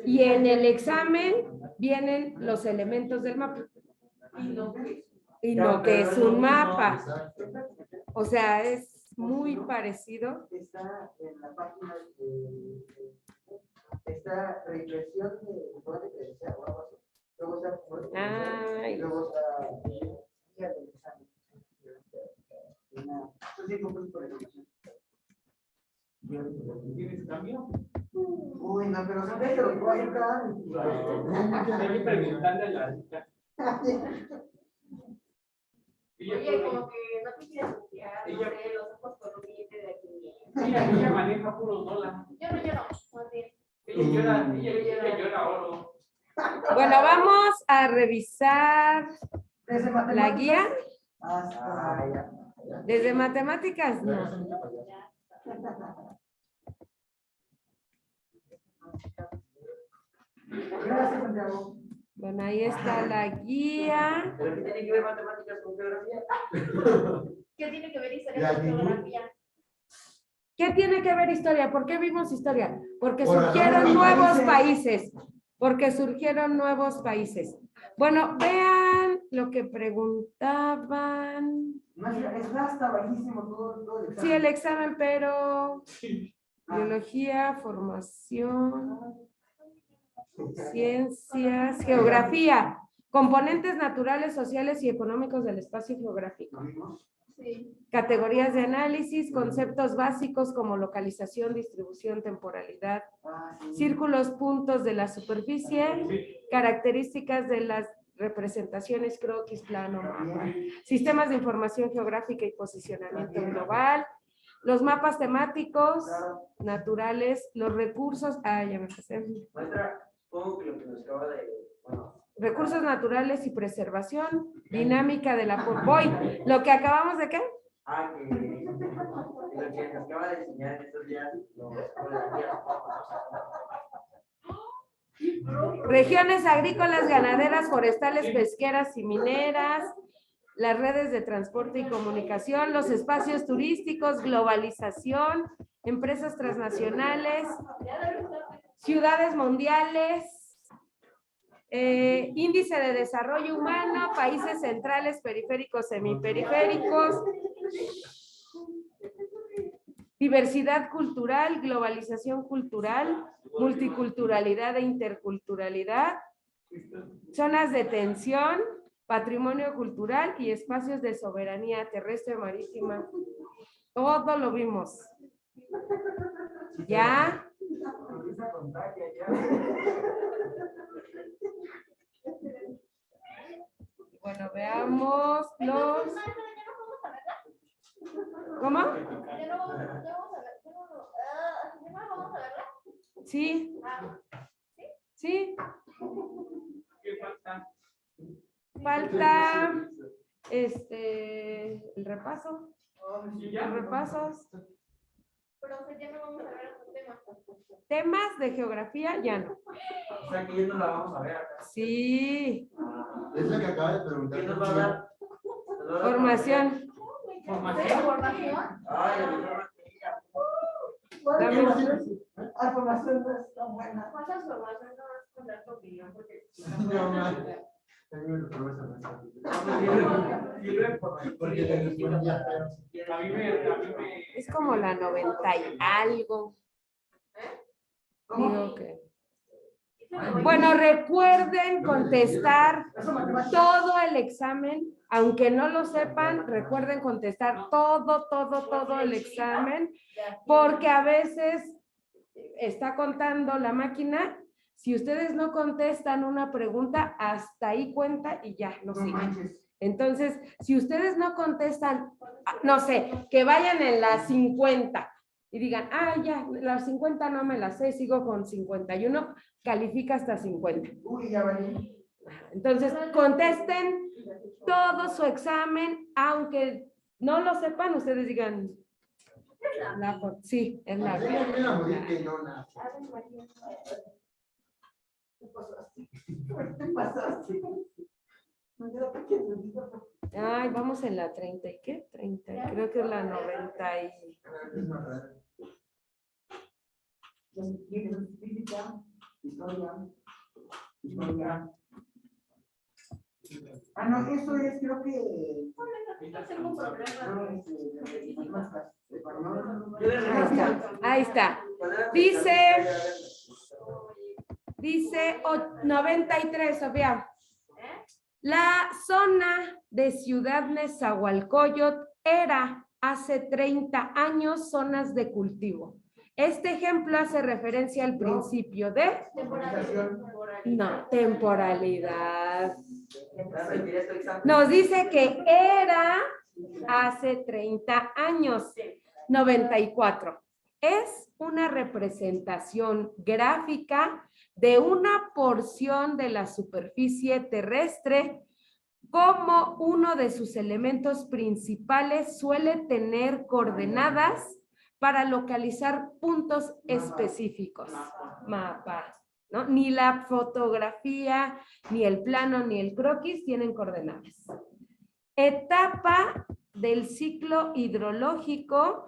Y en el examen vienen los elementos del mapa. Y no que es un mapa. Exacto. O sea, es muy parecido. Está en la página de esta regresión de poder credencial o algo así. Luego está Ay. luego está guía del examen. Sí, por educación. ¿Tienes cambio? Uy, no, pero son de los cuentan. Hay que preguntarle a la chica. Oye, como que no te quieres confiar, no Ella- sé, los ojos coloridos. Ella maneja puros dólares. Yo no lloro, más bien. Ella llora oro. Bueno, vamos a revisar Desde la matemáticas guía. hasta Desde matemáticas, no. Gracias, Santiago. Bueno, ahí está la guía. ¿Pero qué tiene que ver matemáticas con geografía? ¿Qué tiene que ver Ya, historia con ningún- geografía? ¿Qué tiene que ver historia? ¿Por qué vimos historia? Porque Por surgieron razones nuevos países. países. Porque surgieron nuevos países. Bueno, vean lo que preguntaban. Maestra, está hasta bajísimo todo el Sí, el examen, pero Ah. biología, formación, ciencias, geografía, componentes naturales, sociales y económicos del espacio geográfico. Sí. Categorías de análisis, conceptos básicos como localización, distribución, temporalidad, círculos, puntos de la superficie, características de las representaciones, croquis, plano, mapa, sistemas de información geográfica y posicionamiento global, los mapas temáticos, naturales, los recursos, ya me pasé. Maestra, supongo que lo que nos acaba de... Bueno, Recursos naturales y preservación, dinámica de la... Voy, lo que acabamos de qué? que lo que nos acaba de enseñar en estos días, Regiones agrícolas, ganaderas, forestales, pesqueras y mineras, las redes de transporte y comunicación, los espacios turísticos, globalización, empresas transnacionales, ciudades mundiales, índice de desarrollo humano, países centrales, periféricos, semiperiféricos, diversidad cultural, globalización cultural, multiculturalidad e interculturalidad, zonas de tensión, patrimonio cultural y espacios de soberanía terrestre, marítima. Todo lo vimos. ¿Ya? Bueno, veamos los... ¿Cómo? Ya no vamos a ver, ya no vamos a verla. Sí. Sí. ¿Qué falta? Falta el repaso. ¿Y ya? Los repasos. Pero o sea, ya no vamos a ver otro tema. Temas de geografía ya no. O sea que ya no la vamos a ver acá. Sí. Es la que acaba de preguntar. ¿Quién nos va a dar? ¿Nos va a dar Formación. ¿Formación? Ay, el mejor La formación no es tan buena. ¿Cuántas formaciones no vas a dar tu opinión? Porque No, man. Tengo el profesor. Porque le respondía feo. A mí me... Es como la 90 y algo. Digo que. Bueno, recuerden contestar todo el examen, aunque no lo sepan, recuerden contestar todo el examen, porque a veces está contando la máquina, si ustedes no contestan una pregunta, hasta ahí cuenta y ya, no sigue. Entonces, si ustedes no contestan, no sé, que vayan en las 50 y digan, ya, las 50 no me las sé, sigo con 51, califica hasta 50. Uy, ya vale. Entonces, contesten todo su examen, aunque no lo sepan, ustedes digan, sí, es la Déjame a morir que no nace. ¿Qué pasaste? Ay, vamos en la 30 y qué, 30, creo que es la 90 y... Es más raro. Historia. No, eso es, creo que. no tengo problema. Ahí está. Dice 93, Sofía. La zona de Ciudad Nezahualcóyotl era hace 30 años zonas de cultivo. Este ejemplo hace referencia al principio de... temporalidad. Nos dice que era hace 30 años, 94. es una representación gráfica de una porción de la superficie terrestre. Como uno de sus elementos principales suele tener coordenadas para localizar puntos específicos. Mapa, ¿no? Ni la fotografía, ni el plano, ni el croquis tienen coordenadas. Etapa del ciclo hidrológico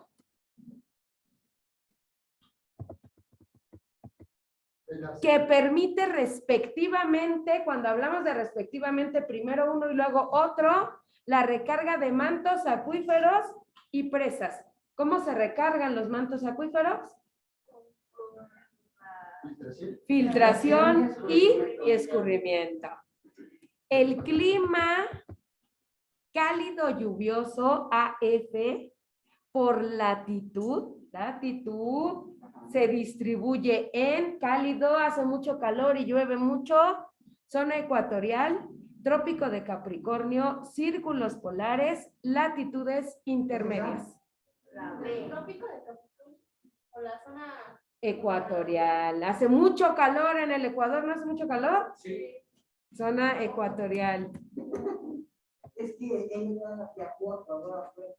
que permite respectivamente, cuando hablamos de respectivamente, primero uno y luego otro, la recarga de mantos acuíferos y presas. ¿Cómo se recargan los mantos acuíferos? Filtración y escurrimiento. El clima cálido lluvioso AF por latitud se distribuye en cálido, hace mucho calor y llueve mucho, zona ecuatorial, trópico de Capricornio, círculos polares, latitudes intermedias. El trópico de Capricornio o la zona Ecuatorial. ¿Hace mucho calor en el Ecuador? ¿No hace mucho calor? Sí. Zona ecuatorial. Es que ella viajó a todas partes.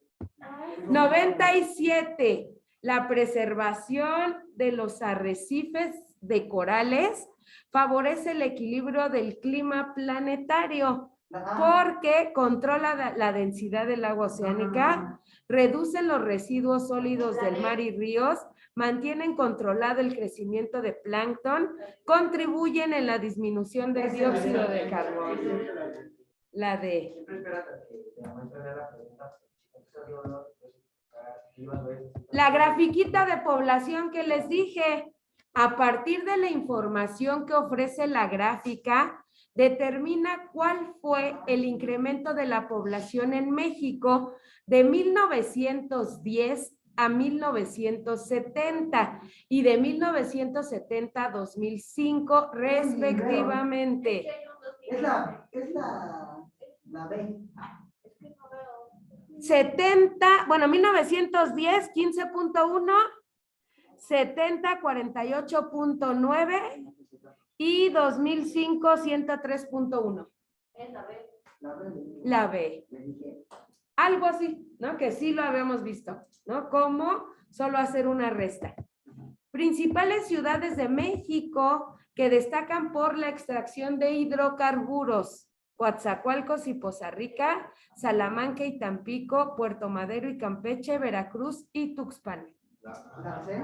97. La preservación de los arrecifes de corales favorece el equilibrio del clima planetario porque controla la densidad del agua oceánica, reducen los residuos sólidos del mar y ríos, mantienen controlado el crecimiento de plancton, contribuyen en la disminución del dióxido de carbono. La D. Siempre espérate que la maestra lea la pregunta. La grafiquita de población que les dije, a partir de la información que ofrece la gráfica, determina cuál fue el incremento de la población en México de 1910 a 1970 y de 1970 a 2005 respectivamente. Es la B. 70, bueno, 1910, 15.1, 70, 48.9 y 2005, 103.1. es la B. La B. Algo así, ¿no? Que sí lo habíamos visto, ¿no? Como solo hacer una resta. Principales ciudades de México que destacan por la extracción de hidrocarburos: Coatzacoalcos y Poza Rica, Salamanca y Tampico, Puerto Madero y Campeche, Veracruz y Tuxpan.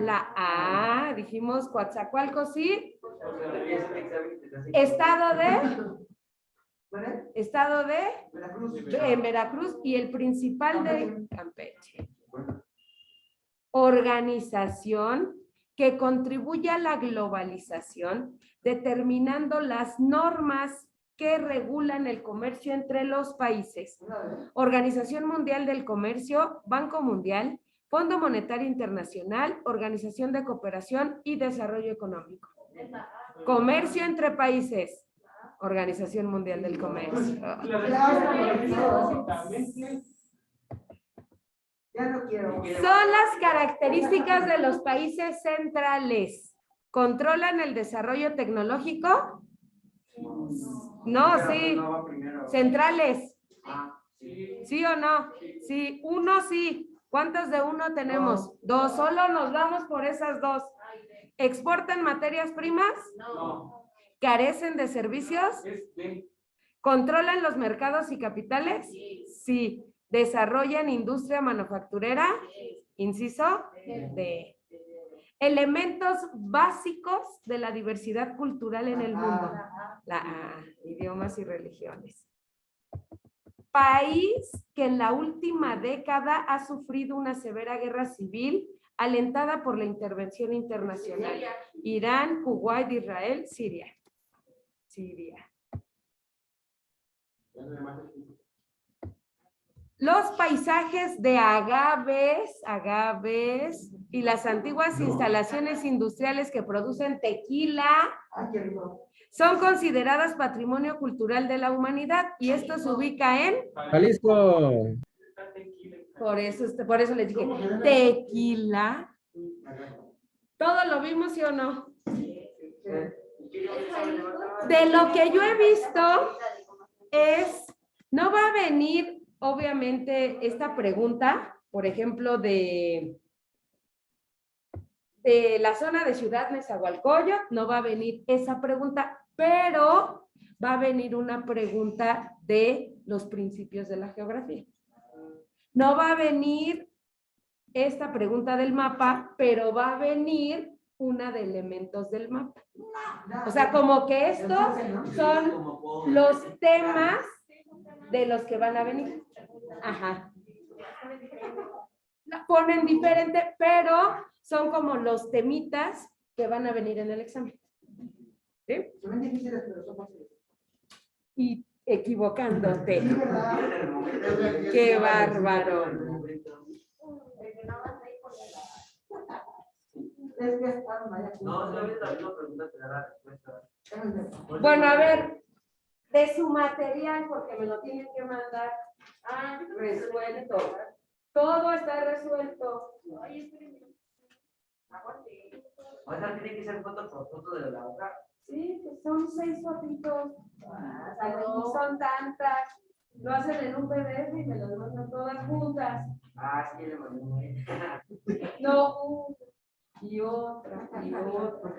La A, dijimos Coatzacoalcos y estado de en Veracruz y el principal de Campeche. Organización que contribuye a la globalización, determinando las normas que regulan el comercio entre los países. Organización Mundial del Comercio, Banco Mundial, Fondo Monetario Internacional, Organización de Cooperación y Desarrollo Económico. Comercio entre países, Organización Mundial del Comercio. Ya no quiero. Son las características de los países centrales. ¿Controlan el desarrollo tecnológico? No, sí. Centrales. ¿Sí o no? Sí, uno sí. ¿Cuántos de uno tenemos? Dos. Solo nos vamos por esas dos. ¿Exportan materias primas? No. ¿Carecen de servicios? Es B. ¿Controlan los mercados y capitales? Sí. ¿Desarrollan industria manufacturera? Inciso D. Elementos básicos de la diversidad cultural en el mundo. La A, idiomas y religiones. País que en la última década ha sufrido una severa guerra civil alentada por la intervención internacional. Irán, Kuwait, Israel, Siria. Los paisajes de agaves y las antiguas instalaciones industriales que producen tequila son consideradas patrimonio cultural de la humanidad y esto se ubica en Jalisco. por eso les dije tequila, ¿Todos lo vimos, sí o no? De De lo que yo he visto es, no va a venir, obviamente, esta pregunta, por ejemplo, de la zona de Ciudad Nezahualcóyotl, no va a venir esa pregunta, pero va a venir una pregunta de los principios de la geografía. No va a venir esta pregunta del mapa, pero va a venir una de elementos del mapa. O sea, como que estos son los temas de los que van a venir. Ajá. La ponen diferente, pero son como los temitas que van a venir en el examen. ¿Sí? Son difíciles, pero son fáciles. Y equivocándote. Sí, ¿verdad? Qué bárbaro. El que no va a salir por la- Es que están vaya. No, yo la misma pregunta te da la respuesta. Bueno, a ver, de su material, porque me lo tienen que mandar resuelto. Todo está resuelto. Oye, espérenme. Aguante. O sea, tiene que ser foto por foto de la hoja. Sí, pues son 6 fotitos. no. No son tantas. Lo hacen en un PDF y me las mandan todas juntas. Ah, sí, le mandé un mail. No, y otra, y otra.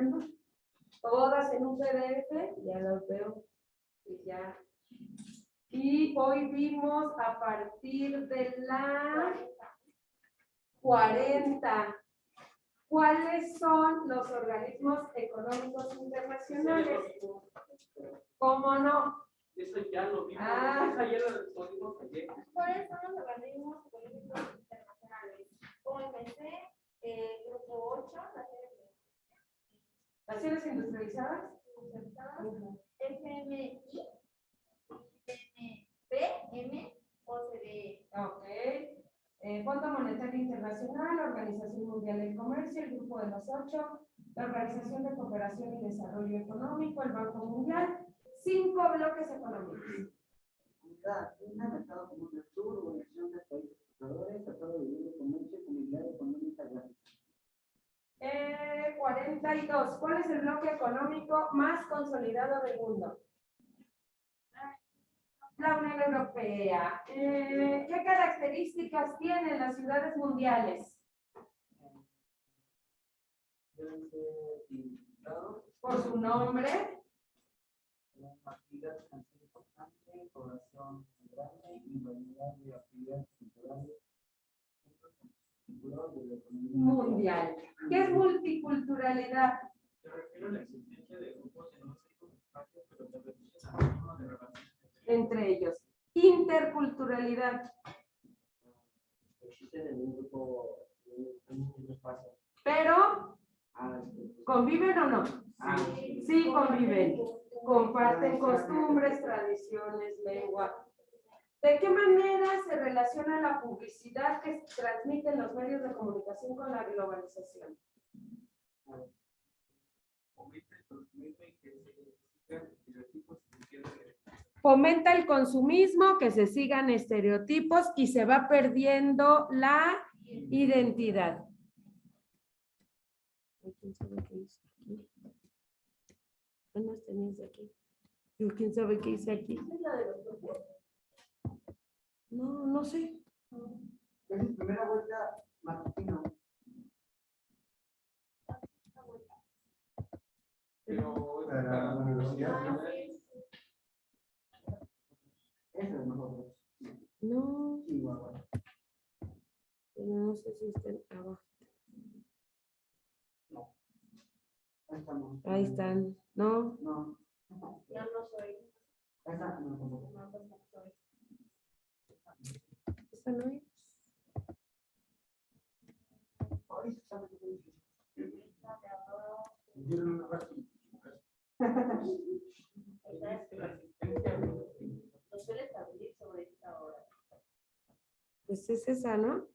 Todas en un PDF, ya las veo. Y ya. Y hoy vimos a partir de la 40. ¿Cuáles son los organismos económicos internacionales? ¿Cómo no? Eso ya lo vimos. Ah. Esa ya lo respondimos ayer. ¿Cuáles son los organismos políticos internacionales? OMC, Grupo 8, ¿Naciones industrializadas? FMI, PM, OCDE. Ok. Fondo Monetario Internacional, Organización Mundial del Comercio, el Grupo de los 8, la Organización de Cooperación y Desarrollo Económico, el Banco Mundial, 5 bloques económicos. Un mercado común del sur, organización de países exportadores, tratado de libre comercio, comunidad económica global. 42. ¿Cuál es el bloque económico más consolidado del mundo? La Unión Europea. ¿Qué características tienen las ciudades mundiales? Por su nombre. Una actividad financiera importante, población grande y variedad de actividades culturales de la economía Mundial. ¿Qué es multiculturalidad? Se refiere a la existencia de grupos en un cierto espacio, pero se refiere a la forma de relaciones Entre ellos. Interculturalidad. Existen en un grupo, en un mismo espacio. Pero, Ah, ¿conviven o no? sí. Sí, conviven. Comparten costumbres, tradiciones, lengua. ¿De qué manera se relaciona la publicidad que transmiten los medios de comunicación con la globalización? Fomenta el consumismo, que se sigan estereotipos y se va perdiendo la identidad. ¿Quién sabe qué hice aquí? ¿Qué más tenías aquí? ¿Quién sabe qué hice aquí? No, no sé. Es mi primera vuelta matutino. Pero Para la universidad. Eso es mejor. No, Chihuahua. pero no sé si están abajo. Ahí estamos. Ahí están. No, No. Yo no soy. Ahí está. No, tampoco. No soy. esa no es. Ay, se sabe que es difícil. Dieron una rápida. No sueles abrir sobre esta hora. Pues es esa, ¿no?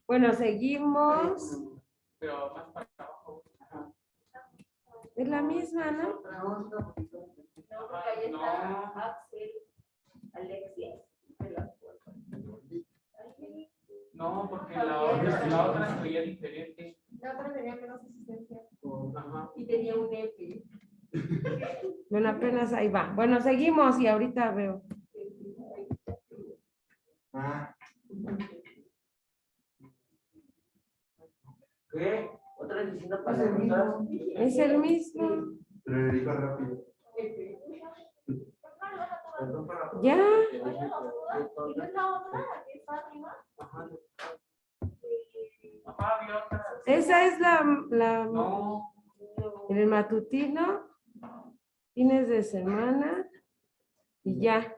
Bueno, seguimos. pero más para abajo. Es la misma, ¿no? No, está un poquito. No, porque ahí está Axel, Alexis, de las puertas. Ay, No, porque la otra se veía diferente. La otra tenía menos asistencia. Ajá. Y tenía un F. Bueno, apenas ahí va. Bueno, seguimos y ahorita veo. Ah, ¿Qué? ¿Otra vez diciendo Es el palabras? mismo. Es el mismo. Pero le dijo rápido. Perdón por la- Ya. ¿Y no es la otra, la que está arriba? Ajá. Ajá, había otra. Esa es la No. en el matutino, fines de semana y ya.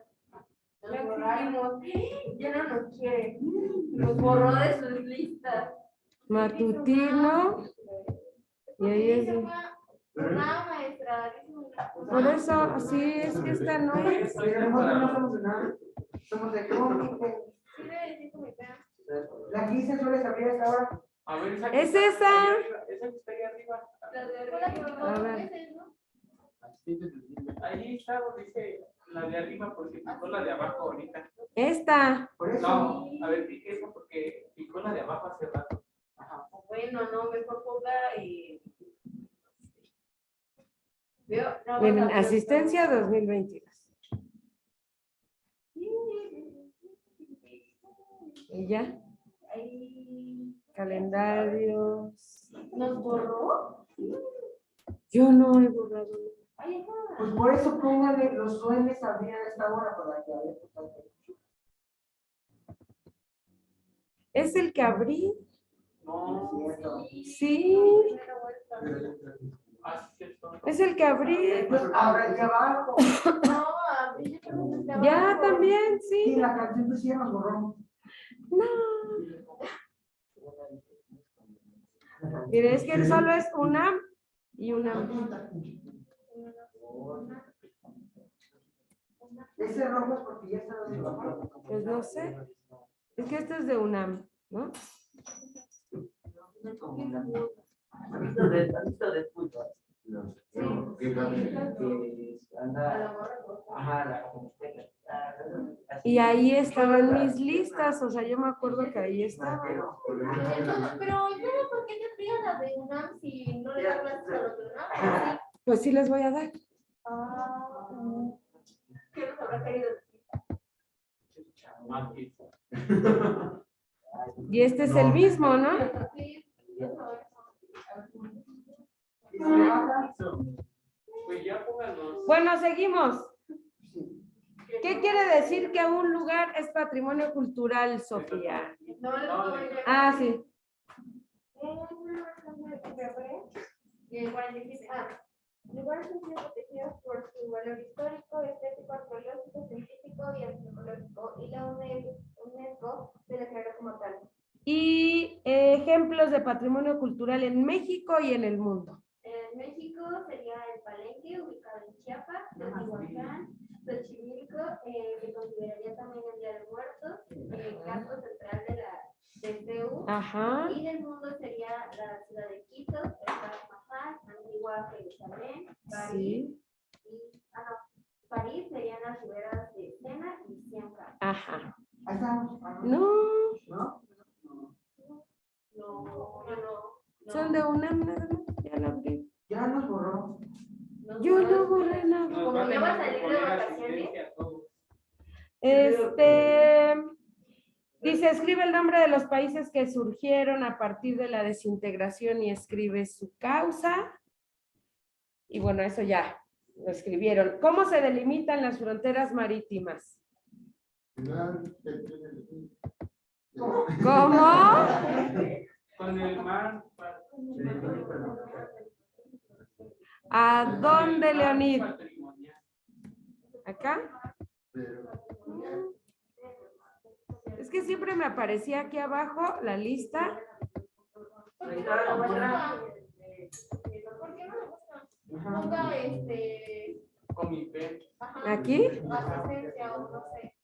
Nos borramos. Ya no nos quiere. Nos borró de sus listas. Matutino y ahí es. Una maestra. Por eso, sí, es que esta no es. Pero nosotros no somos de nada. Somos de cómic. Sí, le decía como que. La 15 suele salir a esta hora. A ver, esa Es que está esa. ahí arriba, esa que está ahí arriba. La de arriba. A ver. Ahí está donde dice la de arriba, porque picó la de abajo ahorita. Esta. Por eso. No, a ver, piqué eso porque picó la de abajo hace rato. Bueno, no, mejor ponga y. ¿Vio? No, Miren, no, asistencia 2022. Y ya, Ahí. calendarios. ¿Nos borró? Yo no he borrado. Ahí está. Pues por eso póngale los sueles abrir a esta hora para que haya totalmente. ¿Es el que abrí? No, Sí, así es todo. es el que abrí. Ahora aquí abajo. No, abrí, yo creo que está Ya abajo. también, Sí, sí. la canción pues sí ya nos borró. No. Mire, es que solo es una y una. Ese rojo es porque ya está donde va. Pues no sé. Es que este es de UNAM, ¿no? ¿Has visto de fútbol? No. Qué padre. Que anda. Ajá, la Y ahí estaban mis listas, o sea, yo me acuerdo que ahí estaba. Pero, ¿por qué te pidas la de UNAM si no le das clases a los de UNAM? Pues sí les voy a dar. ¿Qué nos habrá querido decir? Mati. Y este es el mismo, ¿no? Sí, eso. Pues ya pónganos. Bueno, seguimos. ¿Qué quiere decir que un lugar es patrimonio cultural, Sofía? No, no, Ah, sí. Lugares protegidos por su valor histórico, estético, arqueológico, científico y antropológico, y la UNESCO se declaró como tal. Y ejemplos de patrimonio cultural en México y en el mundo. En México sería el Palenque, ubicado en Chiapas, Teotihuacán, Xochimilco, se consideraría también el Día de Muertos, el campo central de CEU. Ajá. Y del mundo sería la ciudad de Quito, el Taj Mahal, Antigua Jerusalén, París, Sí. y París serían las riberas de Sena y Sienca. Ajá. Ahí estamos. No, ¿No? No. son de UNAM nada más. Ya lo abrí. Ya nos borró. Yo no borré nada. Nos Como van ya va a a salir de poner vacaciones. asistencia a todos. Dice, escribe el nombre de los países que surgieron a partir de la desintegración y escribe su causa. Y bueno, eso ya lo escribieron. ¿Cómo se delimitan las fronteras marítimas? ¿Cómo? Con el mar. ¿A dónde, el mar Leonid? patrimonial. ¿Acá? Es que siempre me aparecía aquí abajo la lista. ¿Por qué no lo buscan? Ponga Comité. ¿Aquí? asistencia o no sé.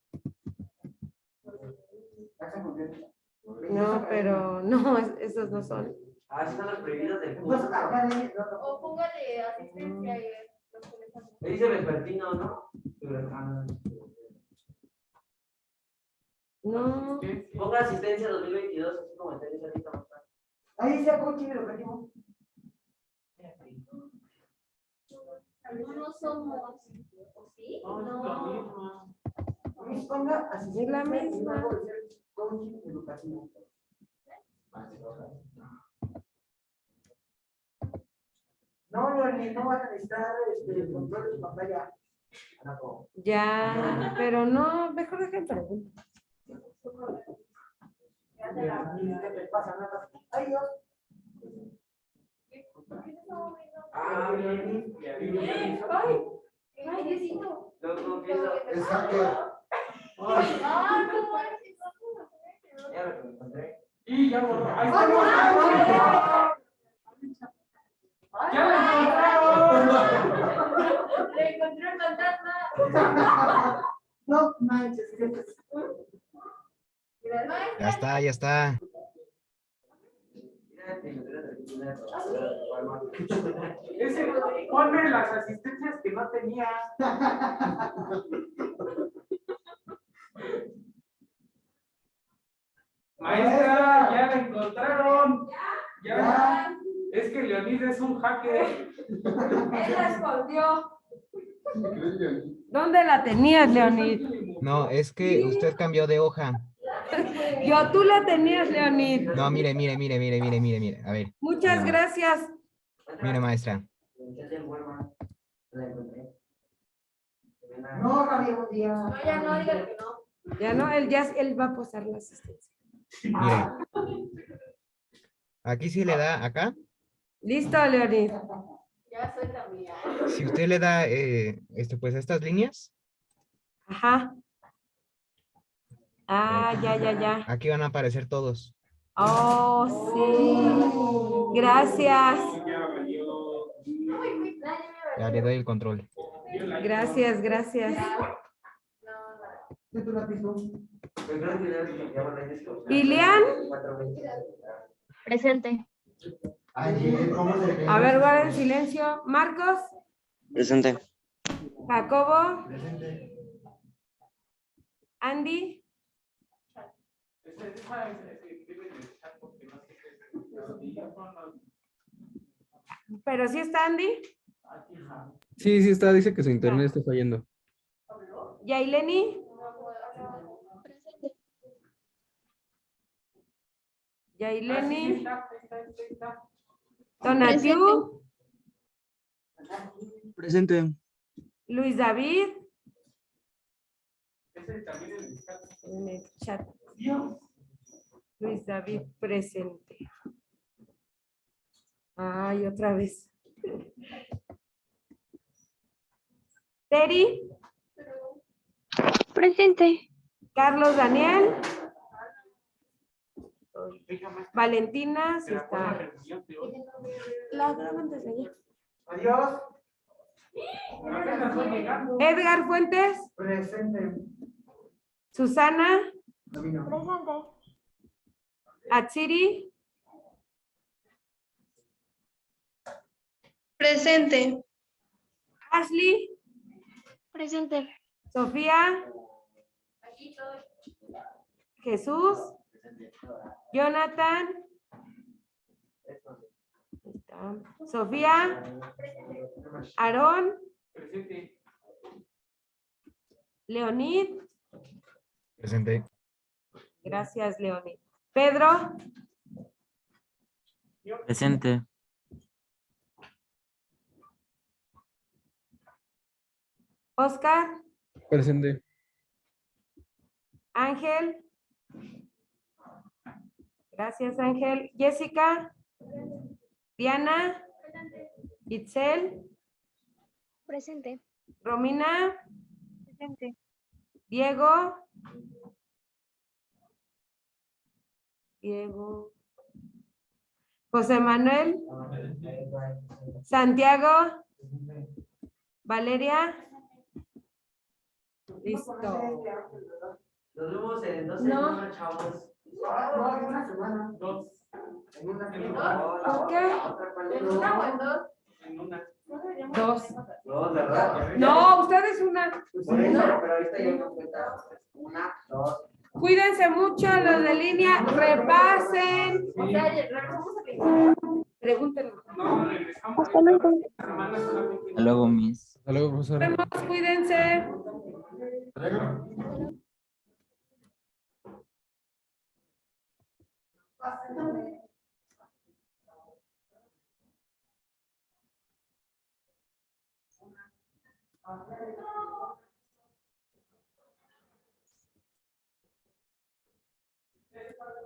No, pero no, esos no son. Ah, están los prohibidos del Pues fútbol. acá de no. O póngale asistencia y los que les hacen. Le dice vespertino, ¿no? No. Ponga asistencia 2022, así como está esa lista más fácil. Ahí sea coaching educativo. No somos. ¿O sí? No, es lo mismo. Luis, ponga Es la asistencia y misma. luego decir coaching educativo. No, Leonie, no vas a necesitar el control de tu pantalla. Ya, pero no, mejor dejen preguntar. ¿Qué te pasa? Nada. Ay, Dios. Ah, Leonie. Ay, Diosito. Yo confieso. Es hacker. Ah, ¿cómo es? Ya lo encontré. Y ya borró. Ahí está. ¡Ya la encontraron! Le encontré un fantasma. No manches, ¿qué es? Ya está, ya está. Ese, ponme las asistencias que no tenía. Maestra, ya la encontraron. Ya. Es que Leonid es un hacker. Él la escondió. ¿Dónde la tenías, Leonid? No, es que usted cambió de hoja. Tú la tenías, Leonid. No, mire, mire, mire, mire, mire, mire, mire. A ver. Muchas mire, gracias. Mire, maestra. No, Javier, un día. No, ya no, dígale que no. Ya no, él va a pasar la asistencia. Mire. Aquí sí le da acá. Listo, Leonid. Ya soy también. Si usted le da pues a estas líneas, Ajá. Ah, ya. aquí van a aparecer todos. Oh, sí. Gracias. Ya le doy el control. Gracias. ¿Ilian? Presente. Ayer, ¿cómo se ve? A ver, guarden silencio. Marcos, Presente. Jacobo, Presente. Andy, pero sí está Andy, Sí, sí está, dice que su internet está fallando. Yaileni, Yaileni, Donatiu, Presente. Luis David, Ese también en el chat. en el chat. Luis David presente. Ay, otra vez. Teri, Presente. Carlos Daniel, Valentina, sí está. La graban desde allá. Adiós. Apenas voy llegando. Edgar Fuentes, Presente. Susana, Presente. Atsiri, Presente. Ashley, Presente. Sofía, Aquí estoy. Jesús, Jonathan, está. Sofía, Aarón, Presente. Leonid, Presente. gracias Leonid. Pedro, Presente. Oscar, Presente. Ángel, gracias Ángel. Jessica, Diana, Itzel, Presente. Romina, Presente. Diego, José Manuel, Santiago, Valeria. Listo. Nos vemos en 2 No. semanas, chavos. No, en una semana. Dos. En una En semana. ¿Por qué? ¿En una o en dos? En una. Dos. No, ¿verdad? No, ustedes una. Por eso, pero ahorita ya no cuenta. 1, 2. Cuídense mucho los de línea, repasen. O sea, regresamos a la Pregúntenme. No, regresamos. Hasta luego. Esta semana solamente. Hasta luego, Miss. Hasta luego, profesora. Nos vemos, cuídense. Ah,